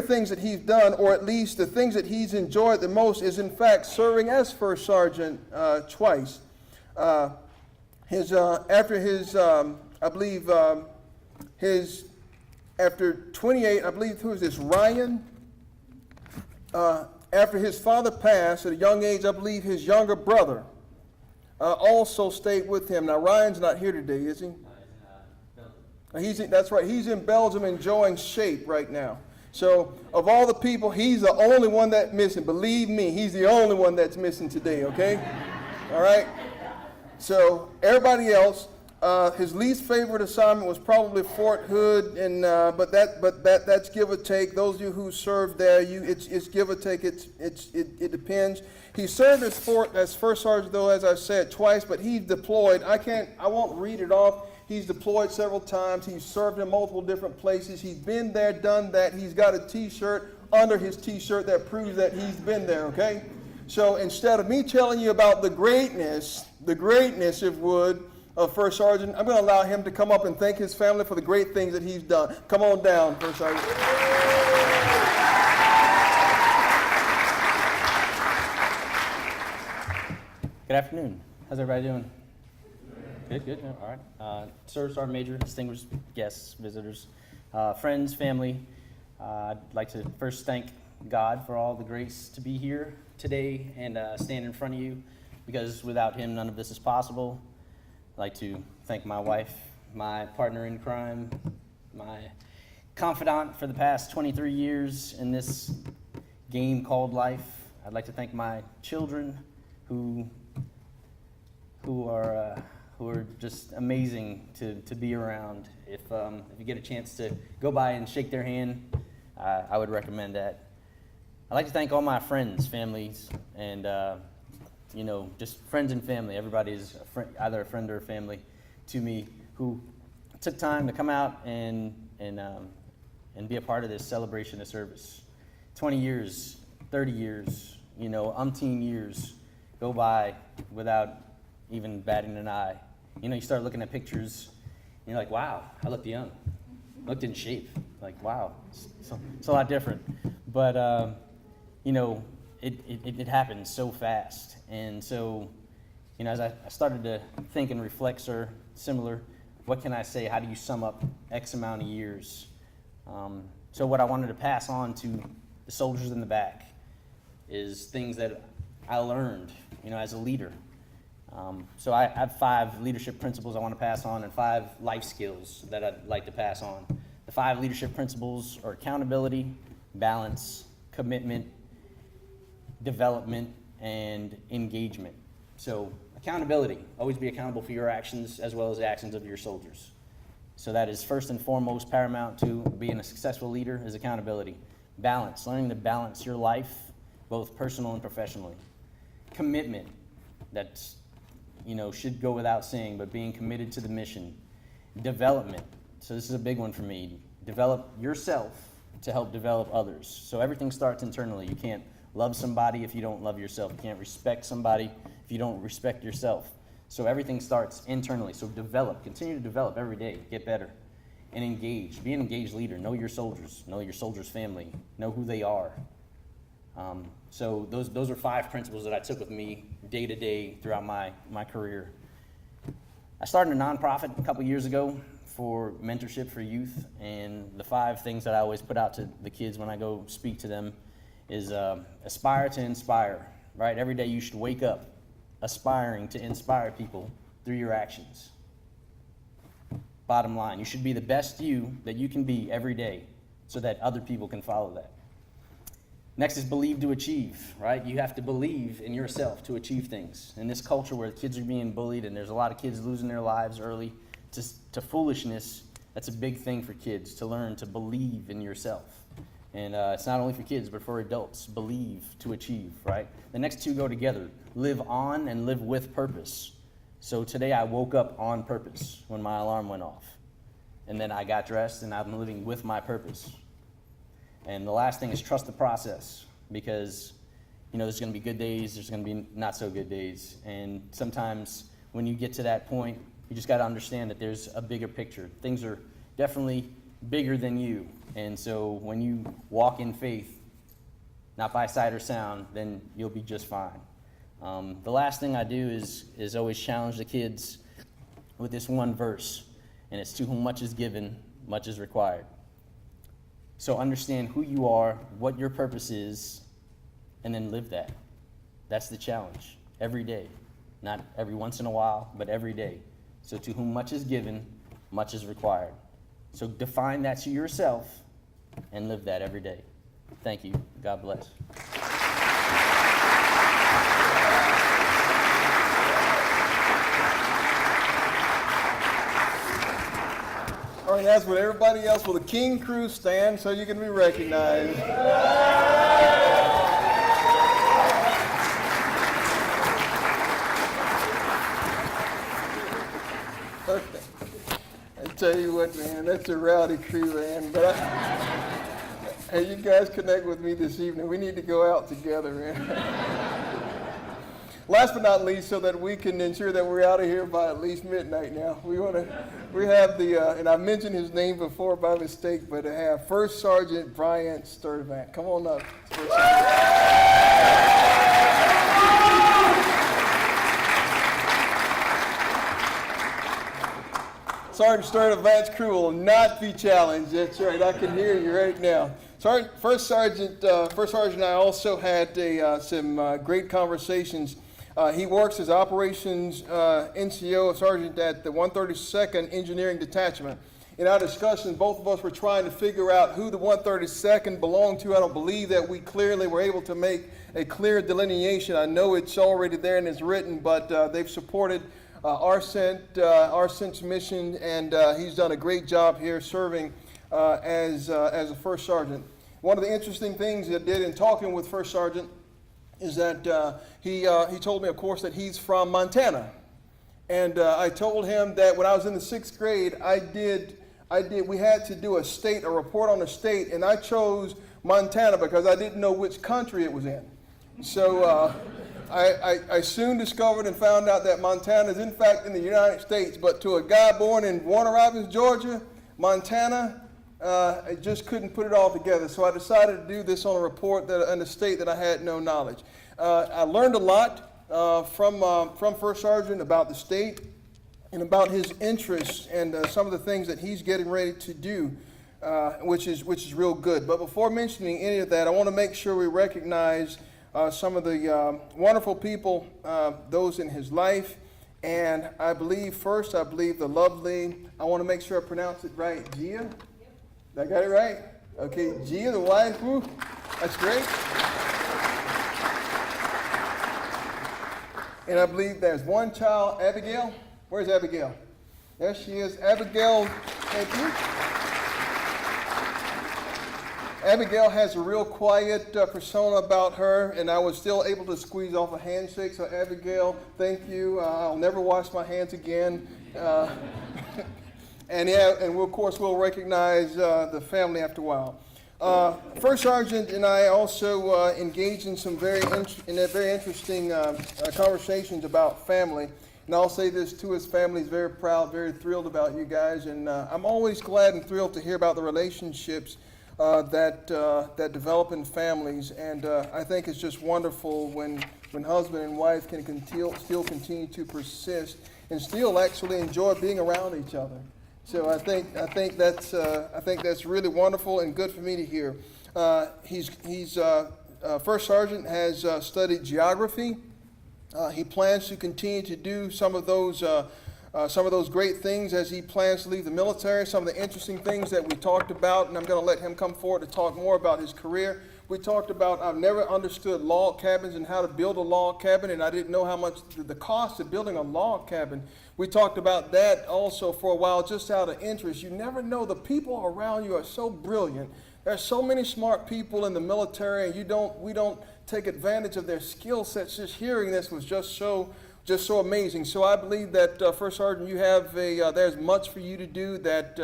things that he's done, or at least the things that he's enjoyed the most, is in fact serving as First Sergeant twice. After 28, I believe, who is this, Ryan? After his father passed at a young age, I believe his younger brother also stayed with him. Now, Ryan's not here today, is he? That's right, he's in Belgium enjoying shape right now. So, of all the people, he's the only one that's missing. Believe me, he's the only one that's missing today, okay? All right? So everybody else, his least favorite assignment was probably Fort Hood, and but that's give or take. Those of you who served there, it's give or take. It depends. He served as First Sergeant, though, as I said, twice, but he's deployed. I won't read it off. He's deployed several times. He's served in multiple different places. He's been there, done that. He's got a T-shirt under his T-shirt that proves that he's been there, okay? So instead of me telling you about the greatness, if you would, of First Sergeant, I'm going to allow him to come up and thank his family for the great things that he's done. Come on down, First Sergeant. Good afternoon. How's everybody doing? Good, good. All right. Sir, Sergeant Major, distinguished guests, visitors, friends, family. I'd like to first thank God for all the grace to be here today and stand in front of you, because without him, none of this is possible. I'd like to thank my wife, my partner in crime, my confidant for the past 23 years in this game called life. I'd like to thank my children who are just amazing to be around. If you get a chance to go by and shake their hand, I would recommend that. I'd like to thank all my friends, families, and just friends and family. Everybody is either a friend or a family to me, who took time to come out and be a part of this celebration of service. 20 years, 30 years, umpteen years go by without even batting an eye. You start looking at pictures, and you're like, wow, I looked young. I looked in shape. Like, wow, it's a lot different. But, it happens so fast. And so, as I started to think and reflect, sir, similar, what can I say? How do you sum up X amount of years? So what I wanted to pass on to the soldiers in the back is things that I learned, as a leader. So I have 5 leadership principles I want to pass on, and 5 life skills that I'd like to pass on. The 5 leadership principles are accountability, balance, commitment, development, and engagement. So accountability, always be accountable for your actions as well as the actions of your soldiers. So that is first and foremost paramount to being a successful leader, is accountability. Balance, learning to balance your life, both personal and professionally. Commitment, that's should go without saying, but being committed to the mission. Development, so this is a big one for me. Develop yourself to help develop others. So everything starts internally. You can't love somebody if you don't love yourself. You can't respect somebody if you don't respect yourself. So everything starts internally. So develop, continue to develop every day, get better. And engage, be an engaged leader. Know your soldiers' family, know who they are. So those are 5 principles that I took with me day to day throughout my career. I started a nonprofit a couple years ago for mentorship for youth, and the 5 things that I always put out to the kids when I go speak to them is aspire to inspire, right? Every day you should wake up aspiring to inspire people through your actions. Bottom line, you should be the best you that you can be every day so that other people can follow that. Next is believe to achieve, right? You have to believe in yourself to achieve things. In this culture where kids are being bullied and there's a lot of kids losing their lives early to foolishness, that's a big thing for kids, to learn to believe in yourself. And it's not only for kids, but for adults. Believe to achieve, right? The next 2 go together. Live on and live with purpose. So today I woke up on purpose when my alarm went off. And then I got dressed and I'm living with my purpose. And the last thing is trust the process, because there's going to be good days, there's going to be not so good days. And sometimes when you get to that point, you just got to understand that there's a bigger picture. Things are definitely bigger than you. And so when you walk in faith, not by sight or sound, then you'll be just fine. The last thing I do is always challenge the kids with this one verse, and it's to whom much is given, much is required. So understand who you are, what your purpose is, and then live that. That's the challenge, every day. Not every once in a while, but every day. So to whom much is given, much is required. So define that to yourself and live that every day. Thank you. God bless. All right, as with everybody else, will the King Crew stand so you can be recognized? Perfect. Tell you what, man, that's a rowdy crew, man. But hey, you guys connect with me this evening. We need to go out together, man. Last but not least, so that we can ensure that we're out of here by at least midnight now, we have the, and I mentioned his name before by mistake, but I have First Sergeant Brian Sturdivant. Come on up. Sergeant Sturdivant's crew will not be challenged. That's right. I can hear you right now. First Sergeant and I also had some great conversations. He works as Operations NCO Sergeant at the 132nd Engineering Detachment. In our discussion, both of us were trying to figure out who the 132nd belonged to. I don't believe that we clearly were able to make a clear delineation. I know it's already there and it's written, but they've supported USARCENT's mission, and he's done a great job here serving as a First Sergeant. One of the interesting things I did in talking with First Sergeant is that he told me, of course, that he's from Montana. And I told him that when I was in the 6th grade, we had to do a report on a state, and I chose Montana because I didn't know which country it was in. So I soon discovered and found out that Montana is in fact in the United States, but to a guy born in Warner Robins, Georgia, Montana, I just couldn't put it all together. So I decided to do this on a report on a state that I had no knowledge. I learned a lot from First Sergeant about the state and about his interests and some of the things that he's getting ready to do, which is real good. But before mentioning any of that, I want to make sure we recognize some of the wonderful people, those in his life. And I believe the lovely, I want to make sure I pronounce it right, Gia? I got it right? Okay, Gia, the wife, woo, that's great. And I believe there's one child, Abigail. Where's Abigail? There she is. Abigail, thank you. Abigail has a real quiet persona about her, and I was still able to squeeze off a handshake. So Abigail, thank you. I'll never wash my hands again. And of course, we'll recognize the family after a while. First Sergeant and I also engaged in some very interesting conversations about family. And I'll say this too, his family is very proud, very thrilled about you guys. And I'm always glad and thrilled to hear about the relationships that develop in families. And I think it's just wonderful when husband and wife can still continue to persist and still actually enjoy being around each other. So I think that's really wonderful and good for me to hear. First Sergeant has studied geography. He plans to continue to do some of those great things as he plans to leave the military. Some of the interesting things that we talked about, and I'm going to let him come forward to talk more about his career. We talked about, I've never understood log cabins and how to build a log cabin, and I didn't know how much the cost of building a log cabin. We talked about that also for a while, just out of interest. You never know, the people around you are so brilliant. There's so many smart people in the military, and we don't take advantage of their skill sets. Just hearing this was just so amazing. So I believe that First Sergeant, you have there's much for you to do that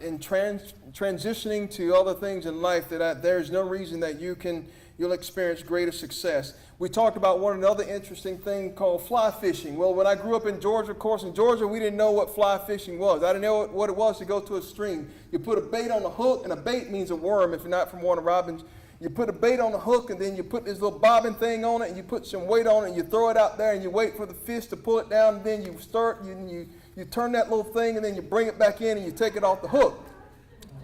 in transitioning to other things in life, that there's no reason that you'll experience greater success. We talked about another interesting thing called fly fishing. Well, when I grew up in Georgia, of course, in Georgia, we didn't know what fly fishing was. I didn't know what it was to go to a stream. You put a bait on a hook, and a bait means a worm if you're not from Warner Robins. You put a bait on the hook, and then you put this little bobbing thing on it, and you put some weight on it, and you throw it out there, and you wait for the fish to pull it down, and then you turn that little thing, and then you bring it back in, and you take it off the hook.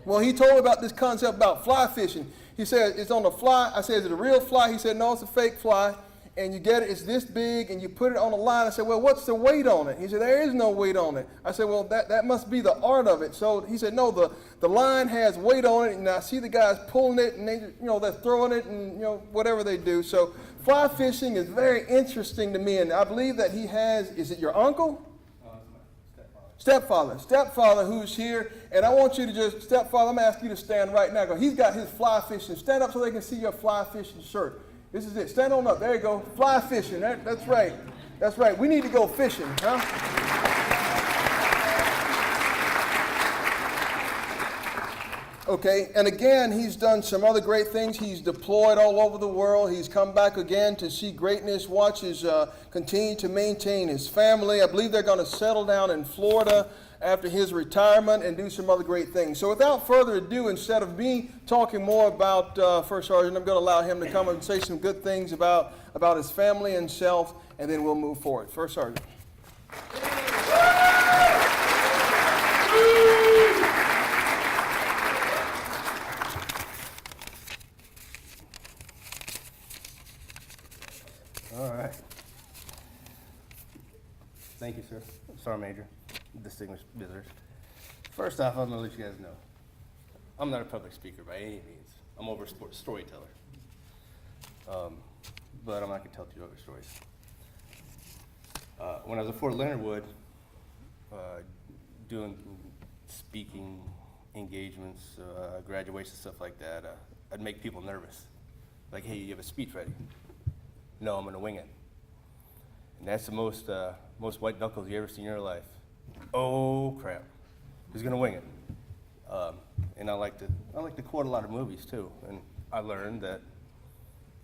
Well, he told me about this concept about fly fishing. He said, it's on a fly. I said, is it a real fly? He said, no, it's a fake fly. And you get it, it's this big, and you put it on a line. I said, well, what's the weight on it? He said, there is no weight on it. I said, well, that must be the art of it. So he said, no, the line has weight on it, and I see the guys pulling it, and they're throwing it, and whatever they do. So fly fishing is very interesting to me, and I believe that he has, is it your uncle? Stepfather who's here, and I want you to stepfather, I'm going to ask you to stand right now. He's got his fly fishing. Stand up so they can see your fly fishing shirt. This is it. Stand on up. There you go. Fly fishing. That's right. That's right. We need to go fishing, huh? Okay, and again, he's done some other great things. He's deployed all over the world. He's come back again to see greatness, watch his continue to maintain his family. I believe they're going to settle down in Florida after his retirement and do some other great things. So without further ado, instead of me talking more about First Sergeant, I'm going to allow him to come and say some good things about his family and self, and then we'll move forward. First Sergeant. All right. Thank you, sir. Sergeant Major, distinguished visitors. First off, I'm going to let you guys know, I'm not a public speaker by any means. I'm more of a storyteller. But I'm not going to tell two other stories. When I was at Fort Leonard Wood, doing speaking engagements, graduation, stuff like that, I'd make people nervous. Like, hey, you have a speech ready? No, I'm gonna wing it. And that's the most white knuckles you ever seen in your life. Oh crap, who's gonna wing it? And I like to quote a lot of movies too. And I learned that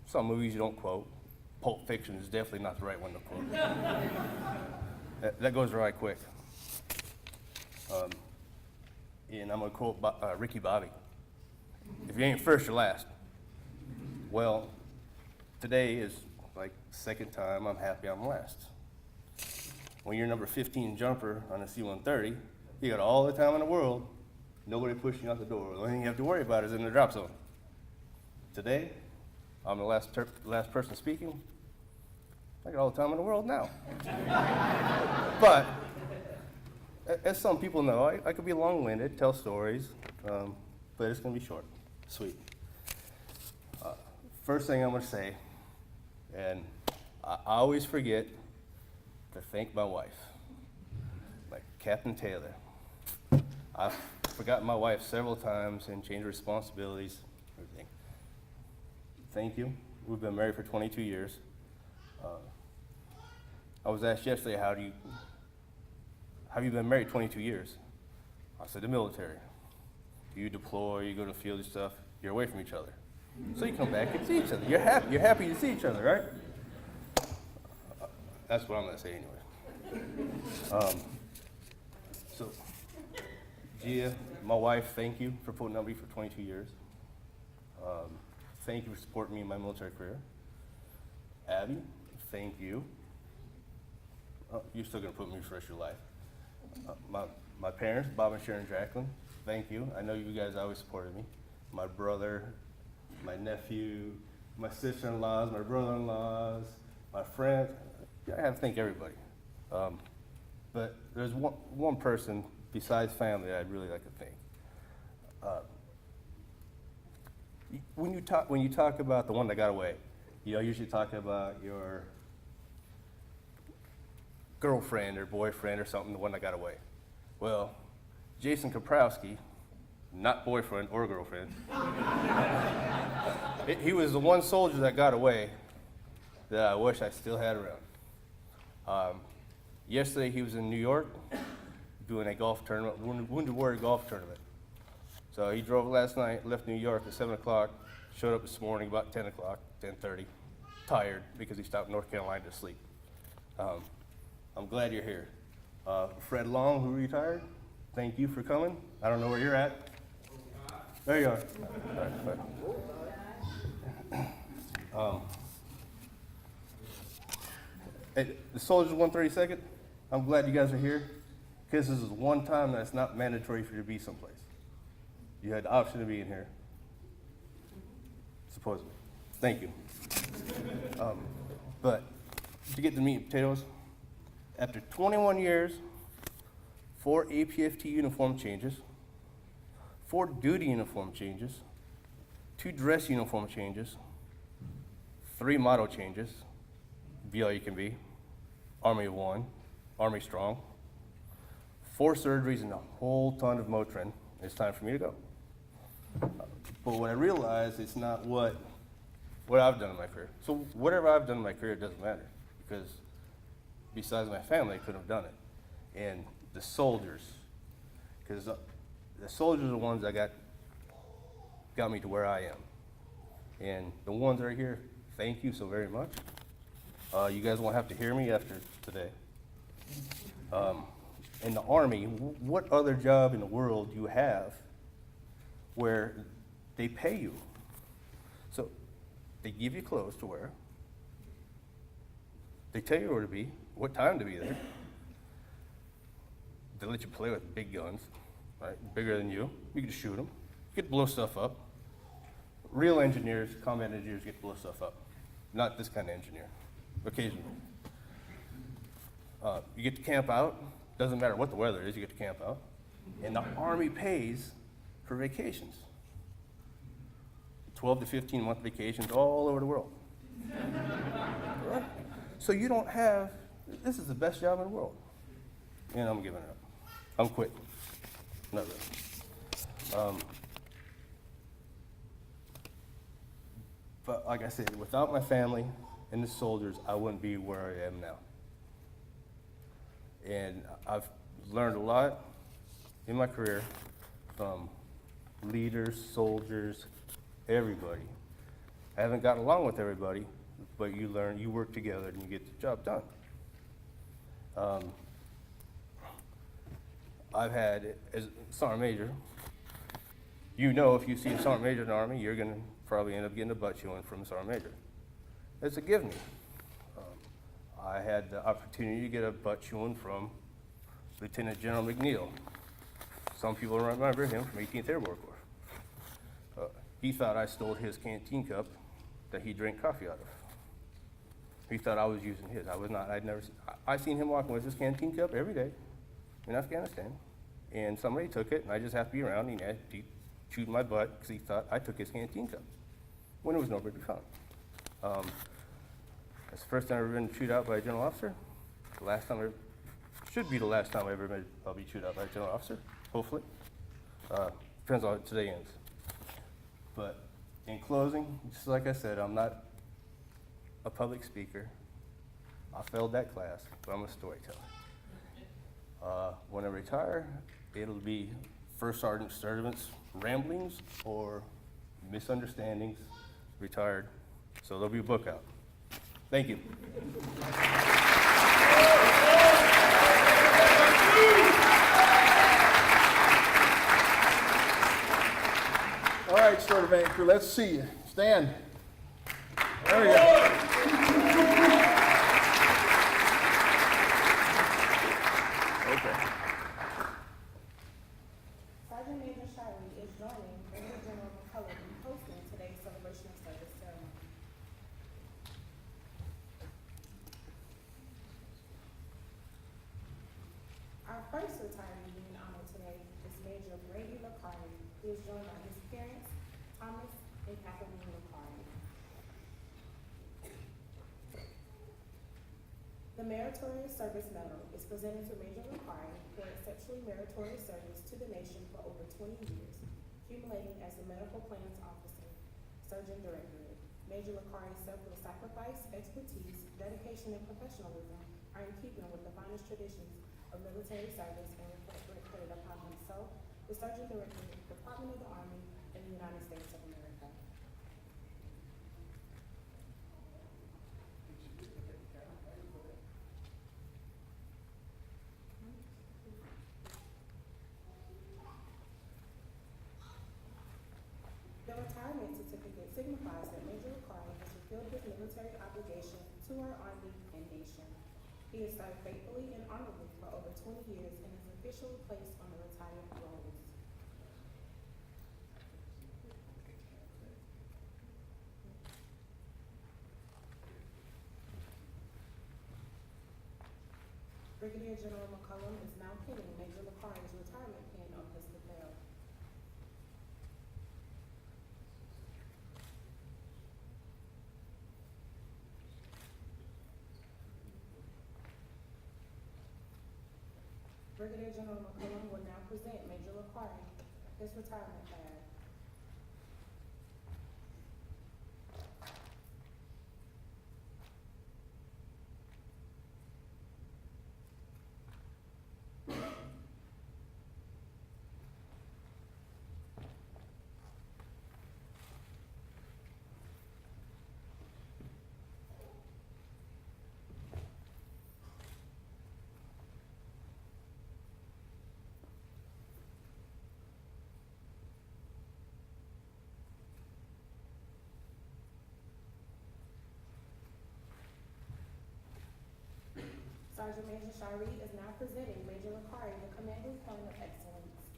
some movies you don't quote. Pulp Fiction is definitely not the right one to quote. that goes right quick. And I'm gonna quote Ricky Bobby. If you ain't first, you're last. Well, today is like second time I'm happy I'm last. When you're number 15 jumper on a C-130, you got all the time in the world, nobody pushing you out the door. The only thing you have to worry about is in the drop zone. Today, I'm the last person speaking. I got all the time in the world now. But, as some people know, I could be long-winded, tell stories, but it's gonna be short, sweet. First thing I'm gonna say, and I always forget to thank my wife, like Captain Taylor. I've forgotten my wife several times and changed responsibilities, everything. Thank you. We've been married for 22 years. I was asked yesterday, have you been married 22 years? I said, the military. You deploy, you go to the field and stuff, you're away from each other. So you come back and see each other. You're happy to see each other, right? That's what I'm gonna say anyway. So, Gia, my wife, thank you for putting up with me for 22 years. Thank you for supporting me in my military career. Abby, thank you. You're still gonna put me for the rest of your life. My parents, Bob and Sharon Jacqueline, thank you. I know you guys always supported me. My brother, my nephew, my sister-in-laws, my brother-in-laws, my friends. I have to thank everybody. But there's one person besides family that I'd really like to thank. When you talk about the one that got away, you usually talk about your girlfriend or boyfriend or something, the one that got away. Well, Jason Kaprowski, not boyfriend or girlfriend, he was the one soldier that got away that I wish I still had around. Yesterday he was in New York doing a golf tournament, Wounded Warrior golf tournament. So he drove last night, left New York at 7 o'clock, showed up this morning about 10 o'clock, 10:30, tired because he stopped in North Carolina to sleep. I'm glad you're here. Fred Long, who retired, thank you for coming. I don't know where you're at. There you are. All right, the soldiers 132nd, I'm glad you guys are here, because this is one time that it's not mandatory for you to be someplace. You had the option of being here, supposedly. Thank you. But to get the meat and potatoes, after 21 years, 4 APFT uniform changes, 4 duty uniform changes, 2 dress uniform changes, 3 motto changes, be all you can be, Army of One, Army Strong, 4 surgeries and a whole ton of Motrin. It's time for me to go. But when I realized it's not what I've done in my career. So whatever I've done in my career, it doesn't matter, because besides my family, I couldn't have done it. And the soldiers, because the soldiers are the ones that got got me to where I am. And the ones right here, thank you so very much. You guys won't have to hear me after today. In the Army, what other job in the world do you have where they pay you? So they give you clothes to wear. They tell you where to be, what time to be there. They let you play with big guns, right? Bigger than you. You can shoot them. You get to blow stuff up. Real engineers, combat engineers get to blow stuff up. Not this kind of engineer, occasionally. You get to camp out. Doesn't matter what the weather is, you get to camp out. And the Army pays for vacations. 12 to 15-month vacations all over the world. Right? So you don't have, this is the best job in the world. And I'm giving it up. I'm quitting. Not really. But like I said, without my family and the soldiers, I wouldn't be where I am now. And I've learned a lot in my career from leaders, soldiers, everybody. I haven't gotten along with everybody, but you learn, you work together, and you get the job done. I've had, as a sergeant major, you know if you see a sergeant major in the Army, you're going to probably end up getting a butt chewing from a sergeant major. It's a give me. I had the opportunity to get a butt chewing from Lieutenant General McNeil. Some people remember him from 18th Airborne Corps. He thought I stole his canteen cup that he drank coffee out of. He thought I was using his. I was not. I seen him walking with his canteen cup every day in Afghanistan, and somebody took it, and I just happened to be around, and he chewed my butt because he thought I took his canteen cup when it was nowhere to be found. That's the first time I've ever been chewed out by a general officer. The last time, should be the last time I'll be chewed out by a general officer, hopefully. Depends on how today ends. But in closing, just like I said, I'm not a public speaker. I failed that class, but I'm a storyteller. When I retire, it'll be First Sergeant Servant's ramblings or misunderstandings, retired. So there'll be a book out. Thank you. All right, Stewart Event Crew, let's see you. Stand. There we go. Okay. Sergeant Major Shirley is joining Major General McCullough in hosting today's celebration of service ceremony. Our first retiree being honored today is Major Brady Lacari, who is joined by his parents, Thomas and Kathleen Lacari. The Meritorious Service Medal is presented to Major Lacari for exceptionally meritorious service to the nation for over 20 years, accumulating as the Medical Plans Officer, Surgeon Directorate. Major Lacari's selfless sacrifice, expertise, dedication, and professionalism are in keeping with the finest traditions of military service and reflected upon himself, the Surgeon Director, Department of the Army, and the United States of America. The retirement certificate signifies that Major Lacari has fulfilled his military obligation to our Army and nation. He has served faithfully and honorably for over 20 years and is officially placed on the retired rolls. Brigadier General McCullum is now pinning Major Lacari's retirement pin on his lapel. Brigadier General McCullum will now present Major Lacari his retirement badge. Sergeant Major Shiree is now presenting Major Lakari the Commanding Point of Excellence.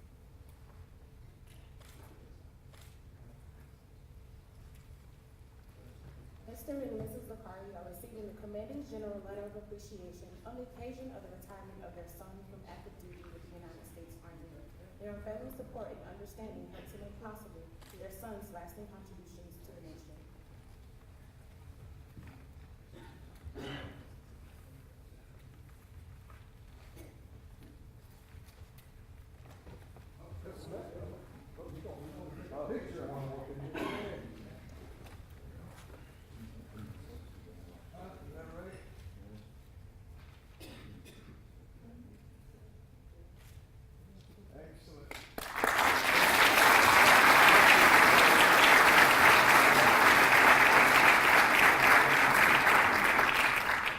Mr. and Mrs. Lakari are receiving the Commanding General Letter of Appreciation on the occasion of the retirement of their son from active duty with the United States Army. Their unfailing support and understanding helped to make possible their son's lasting contributions to the nation.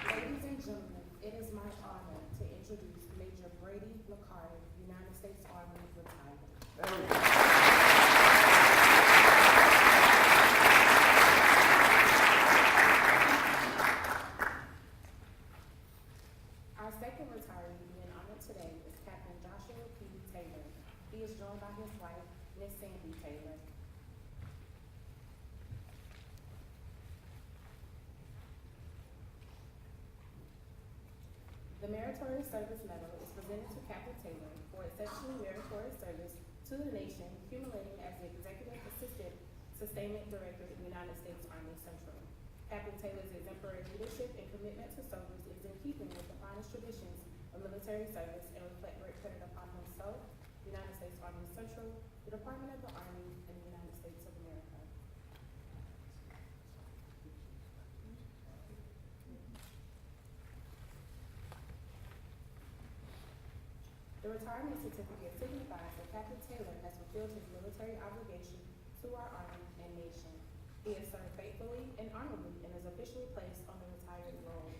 Ladies and gentlemen, it is my honor to introduce Major Brady Lakari, United States Army retired. Our second retiree being honored today is Captain Joshua P. Taylor. He is joined by his wife, Miss Sandy Taylor. The Meritorious Service Medal is presented to Captain Taylor for exceptionally meritorious service to the nation, accumulating as the Executive Assistant Sustainment Director of the United States Army Central. Captain Taylor's exemplary leadership and commitment to service is in keeping with the finest traditions of military service and reflect great credit upon himself, the United States Army Central, the Department of the Army, and the United States of America. The retirement certificate signifies that Captain Taylor has fulfilled his military obligation to our Army and nation. He has served faithfully and honorably and is officially placed on the retired rolls.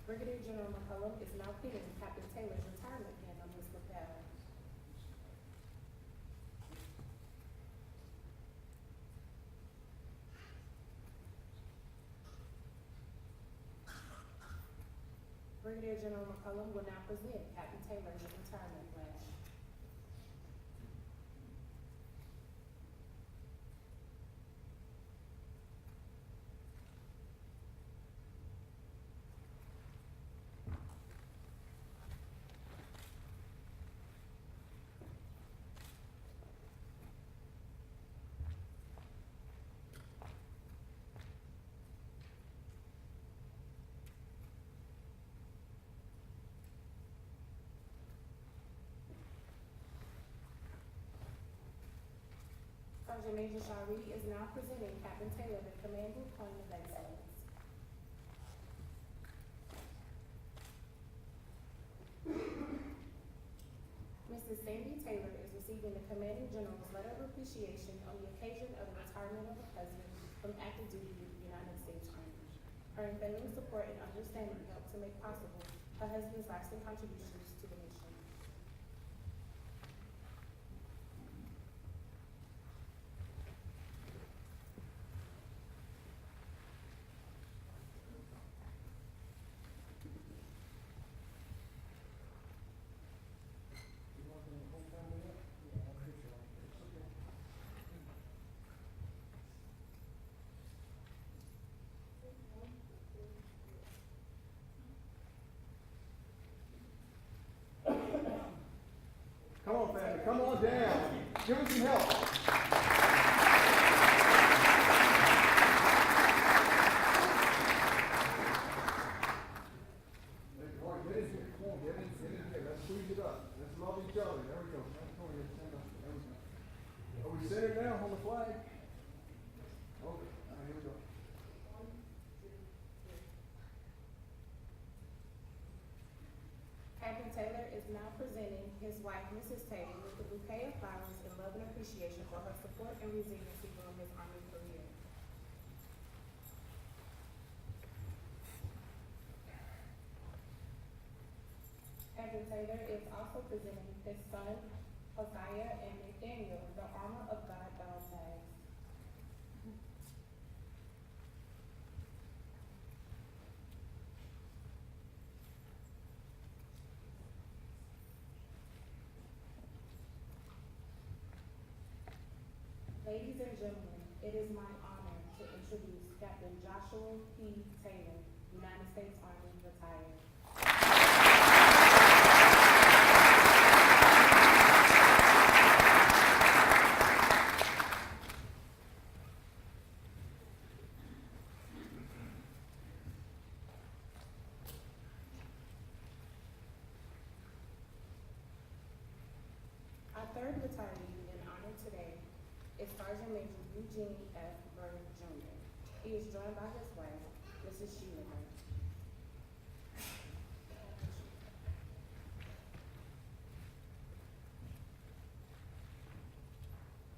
Brigadier General McCullum is now pinning Captain Taylor's retirement pin on his lapel. Brigadier General McCullum will now present Captain Taylor's retirement flag. Sergeant Major Shiree is now presenting Captain Taylor the Commanding Point of Excellence. Mrs. Sandy Taylor is receiving the Commanding General's Letter of Appreciation on the occasion of the retirement of the President from active duty with the United States Army. Her unfailing support and understanding helped to make possible her husband's lasting contributions to the nation. Come on, family, come on down. Give us some help. All right, get in here. Come on, get in here. Let's squeeze it up. Let's love each other. There we go. Come on, stand up. There we go. Are we centered now on the flag? Okay, all right, here we go. Captain Taylor is now presenting his wife, Mrs. Taylor, with a bouquet of flowers in love and appreciation for her support and resiliency during his Army career. Captain Taylor is also presenting his son, Hosea and Nathaniel, the Armor of God battle tags. Ladies and gentlemen, it is my honor to introduce Captain Joshua P. Taylor, United States Army, retired. Our third retiree in honor today is Sergeant Major Eugene F. Bird, Jr. He is joined by his wife, Mrs. Sheila Bird.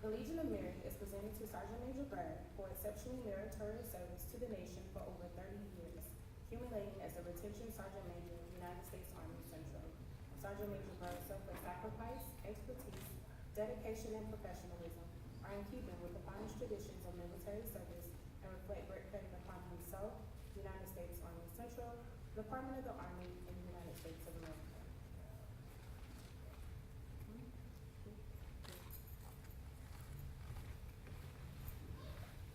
The Legion of Merit is presented to Sergeant Major Bird for exceptional meritorious service to the nation for over 30 years, accumulating as a retention Sergeant Major, United States Army Central. Sergeant Major Bird's self-sacrifice, expertise, dedication, and professionalism are in keeping with the finest traditions of military service and reflect great credit upon himself, United States Army Central, Department of the Army, and the United States of America.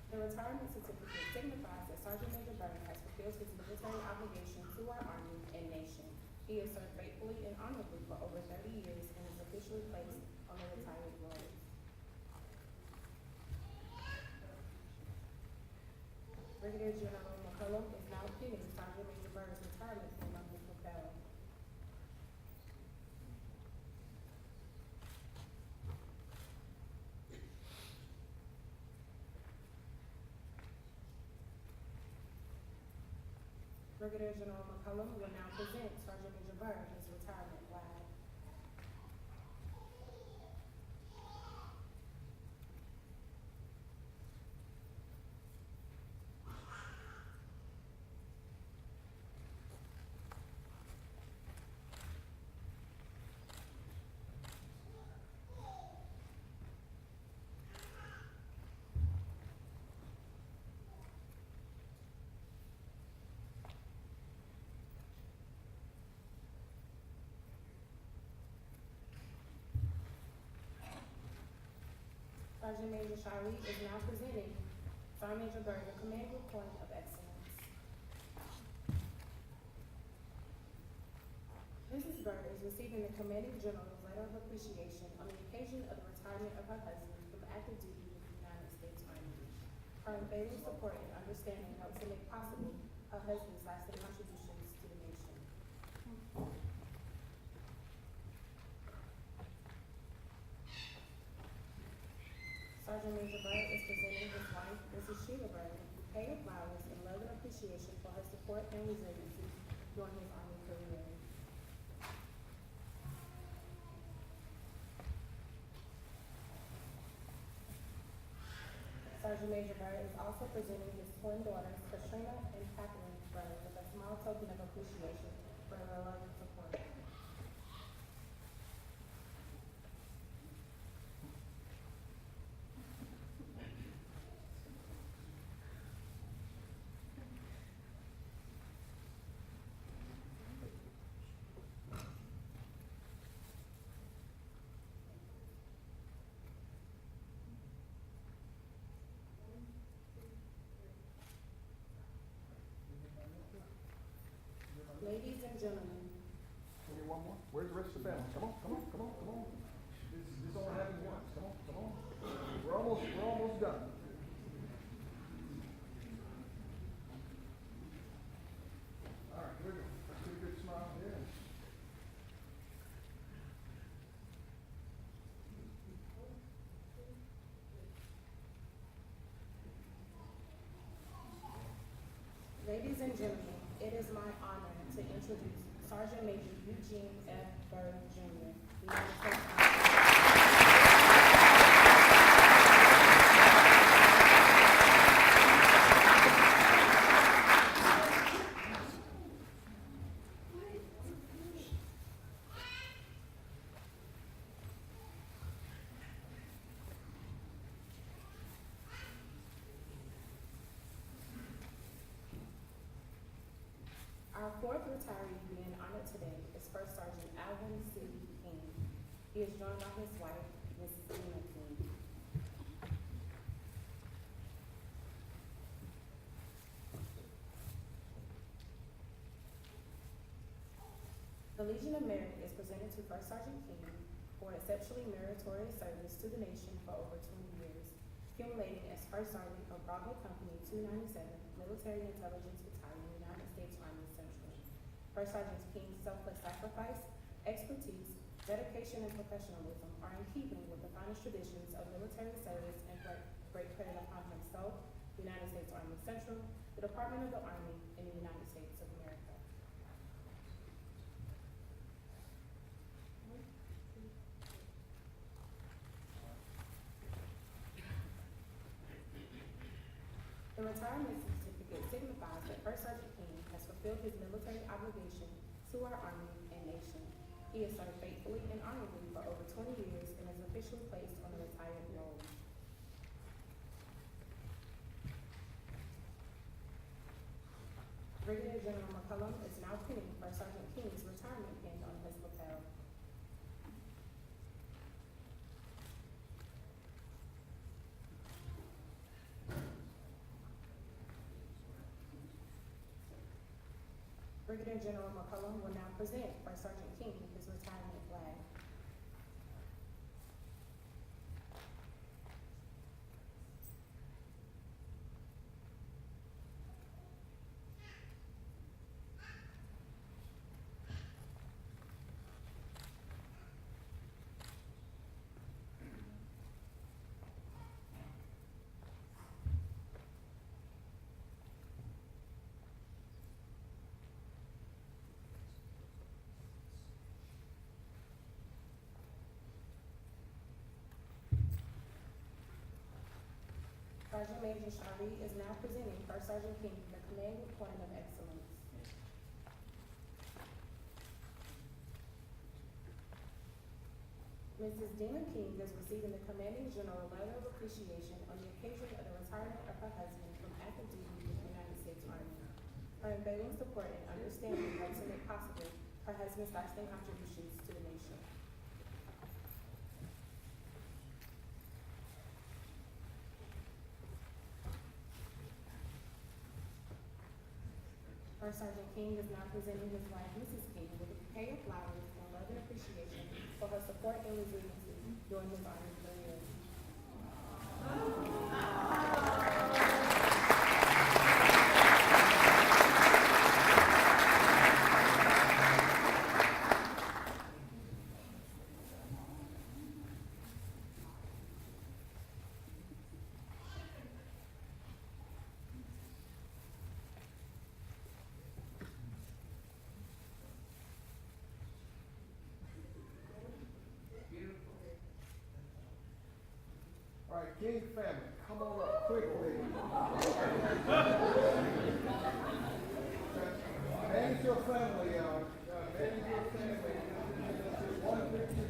The retirement certificate signifies that Sergeant Major Bird has fulfilled his military obligation to our Army and nation. He has served faithfully and honorably for over 30 years and is officially placed on the retired rolls. Brigadier General McCullum is now pinning Sergeant Major Bird's retirement pin on his lapel. Brigadier General McCullum will now present Sergeant Major Bird his retirement flag. Sergeant Major Shari is now presenting Sergeant Major Bird the Commendable Point of Excellence. Mrs. Bird is receiving the Commanding General's Letter of Appreciation on the occasion of the retirement of her husband from active duty with the United States Army. Her unfailing support and understanding helps to make possible her husband's lasting contributions to the nation. Sergeant Major Bird is presenting his wife, Mrs. Sheila Bird, a bouquet of flowers in love and appreciation for her support and resiliency during his Army career. Sergeant Major Bird is also presenting his twin daughters, Katrina and Kathleen Bird, with a small token of appreciation for their love and support. Ladies and gentlemen, Can we get one more? Where's the rest of the family? Come on, come on, come on, come on. This only happens once. Come on, come on. We're almost done. All right, here we go. Let's get a good smile here. ladies and gentlemen, it is my honor to introduce Sergeant Major Eugene F. Bird, Jr., United States Army. Our fourth retiree being honored today is First Sergeant Alvin C. King. He is joined by his wife, Mrs. Tina King. The Legion of Merit is presented to First Sergeant King for exceptionally meritorious service to the nation for over 20 years, accumulating as First Sergeant of Bravo Company 297, Military Intelligence Battalion, United States Army Central. First Sergeant King's selfless sacrifice, expertise, dedication, and professionalism are in keeping with the finest traditions of military service and great credit upon himself, the United States Army Central, the Department of the Army, and the United States of America. The retirement certificate signifies that First Sergeant King has fulfilled his military obligation to our Army and nation. He has served faithfully and honorably for over 20 years and is officially placed on the retired roll. Brigadier General McCullum is now pinning First Sergeant King's retirement pin on his lapel. Brigadier General McCullum will now present First Sergeant King his retirement flag. Sergeant Major Shari is now presenting First Sergeant King the Command with Point of Excellence. Mrs. Dina King is receiving the Commanding General Letter of Appreciation on the occasion of the retirement of her husband from active duty in the United States Army. Her unfailing support and understanding helps to make possible her husband's lasting contributions to the nation. First Sergeant King is now presenting his wife, Mrs. King, with a bouquet of flowers and love and appreciation for her support and resiliency during his Army career. All right, King family, come on up quickly. Manage your family, manage your family. One picture.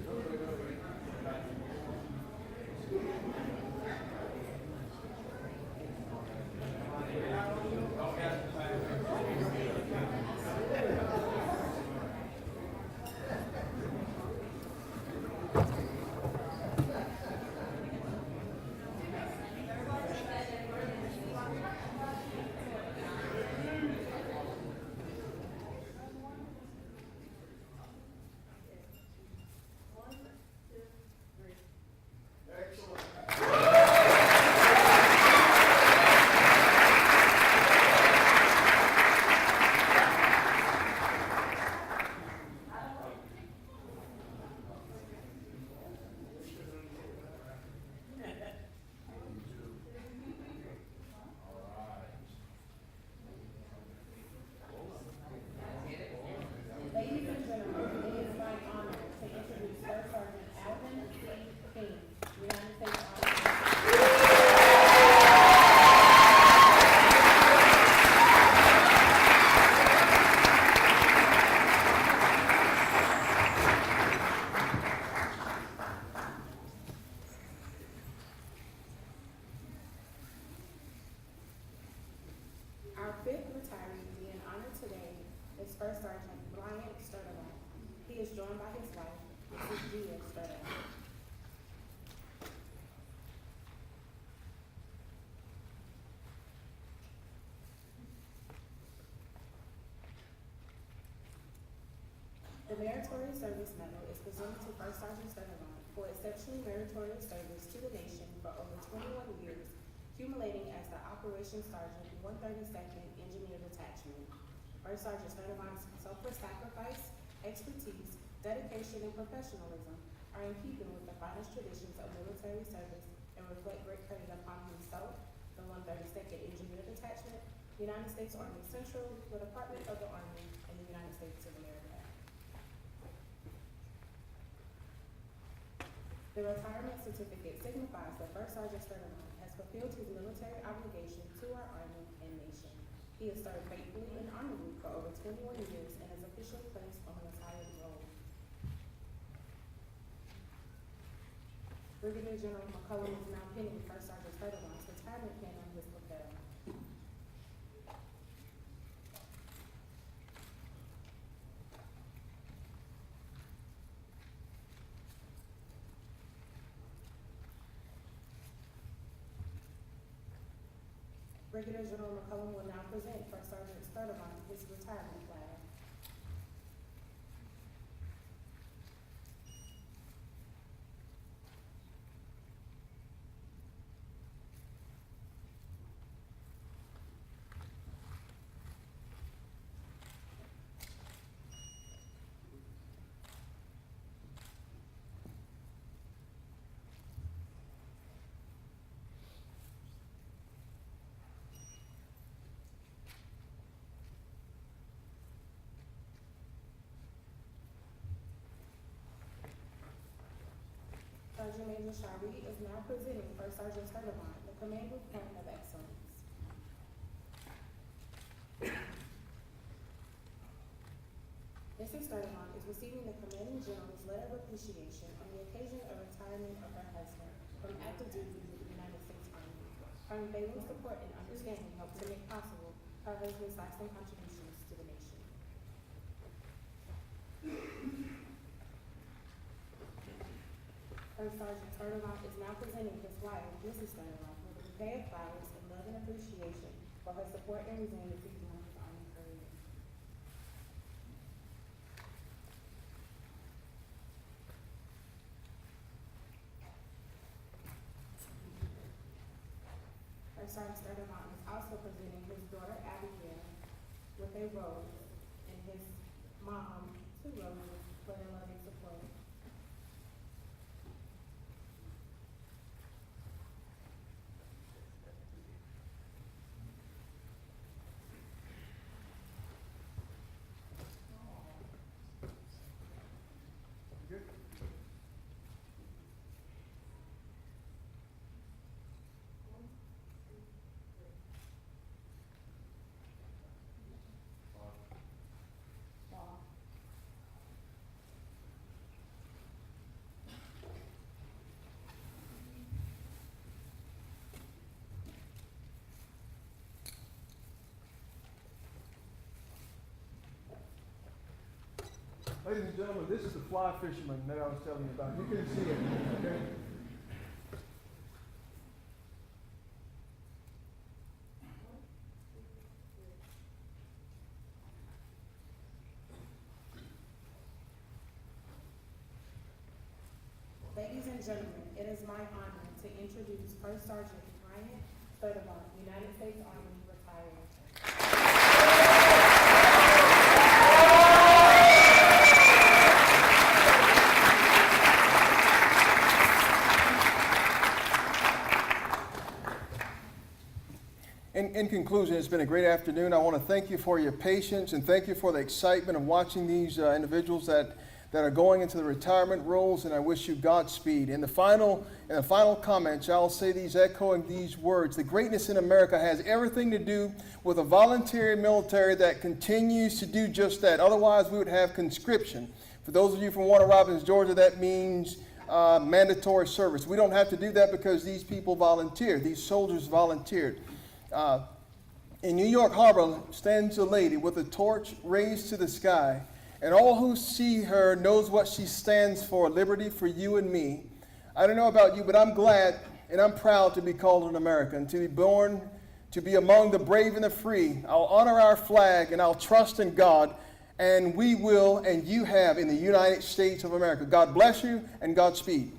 Ladies and gentlemen, it is my honor to introduce First Sergeant Alvin C. King, United States Army. Our fifth retiree being honored today is First Sergeant Brian Sturdivant. He is joined by his wife, Mrs. Gia Sturdivant. The Meritorious Service Medal is presented to First Sergeant Sturdivant for exceptionally meritorious service to the nation for over 21 years, accumulating as the Operations Sergeant, 132nd Engineer Detachment. First Sergeant Sturdivant's selfless sacrifice, expertise, dedication, and professionalism are in keeping with the finest traditions of military service and reflect great credit upon himself, the 132nd Engineer Detachment, United States Army Central, the Department of the Army, and the United States of America. The retirement certificate signifies that First Sergeant Sturdivant has fulfilled his military obligation to our Army and nation. He has served faithfully and honorably for over 21 years and is officially placed on the retired roll. Brigadier General McCullum is now pinning First Sergeant Sturdivant's retirement pin on his lapel. Brigadier General McCullum will now present First Sergeant Sturdivant his retirement flag. Sergeant Major Shari is now presenting First Sergeant Sturdivant the Command with Point of Excellence. Mrs. Sturdivant is receiving the Commanding General's letter of appreciation on the occasion of retirement of her husband from active duty with the United States Army. Her unfailing support and understanding helped to make possible her husband's lasting contributions to the nation. First Sergeant Sturdivant is now presenting his wife, Mrs. Sturdivant, with a bouquet of flowers in love and appreciation for her support and resiliency during his Army career. First Sergeant Sturdivant is also presenting his daughter, Abigail, with a rose, and his mom, 2 roses, for their loving support. Ladies and gentlemen, this is the fly fisherman that I was telling you about. You can see it, okay? Ladies and gentlemen, it is my honor to introduce First Sergeant Ryan Sturdivant, United States Army, retired. In conclusion, it's been a great afternoon. I want to thank you for your patience and thank you for the excitement of watching these individuals that are going into the retirement roles, and I wish you Godspeed. In the final comments, I'll say these, echoing these words: the greatness in America has everything to do with a voluntary military that continues to do just that. Otherwise, we would have conscription. For those of you from Warner Robins, Georgia, that means mandatory service. We don't have to do that because these people volunteered. These soldiers volunteered. In New York Harbor stands a lady with a torch raised to the sky, and all who see her knows what she stands for: liberty for you and me. I don't know about you, but I'm glad and I'm proud to be called an American, to be born, to be among the brave and the free. I'll honor our flag and I'll trust in God and we will, and you have in the United States of America. God bless you and Godspeed.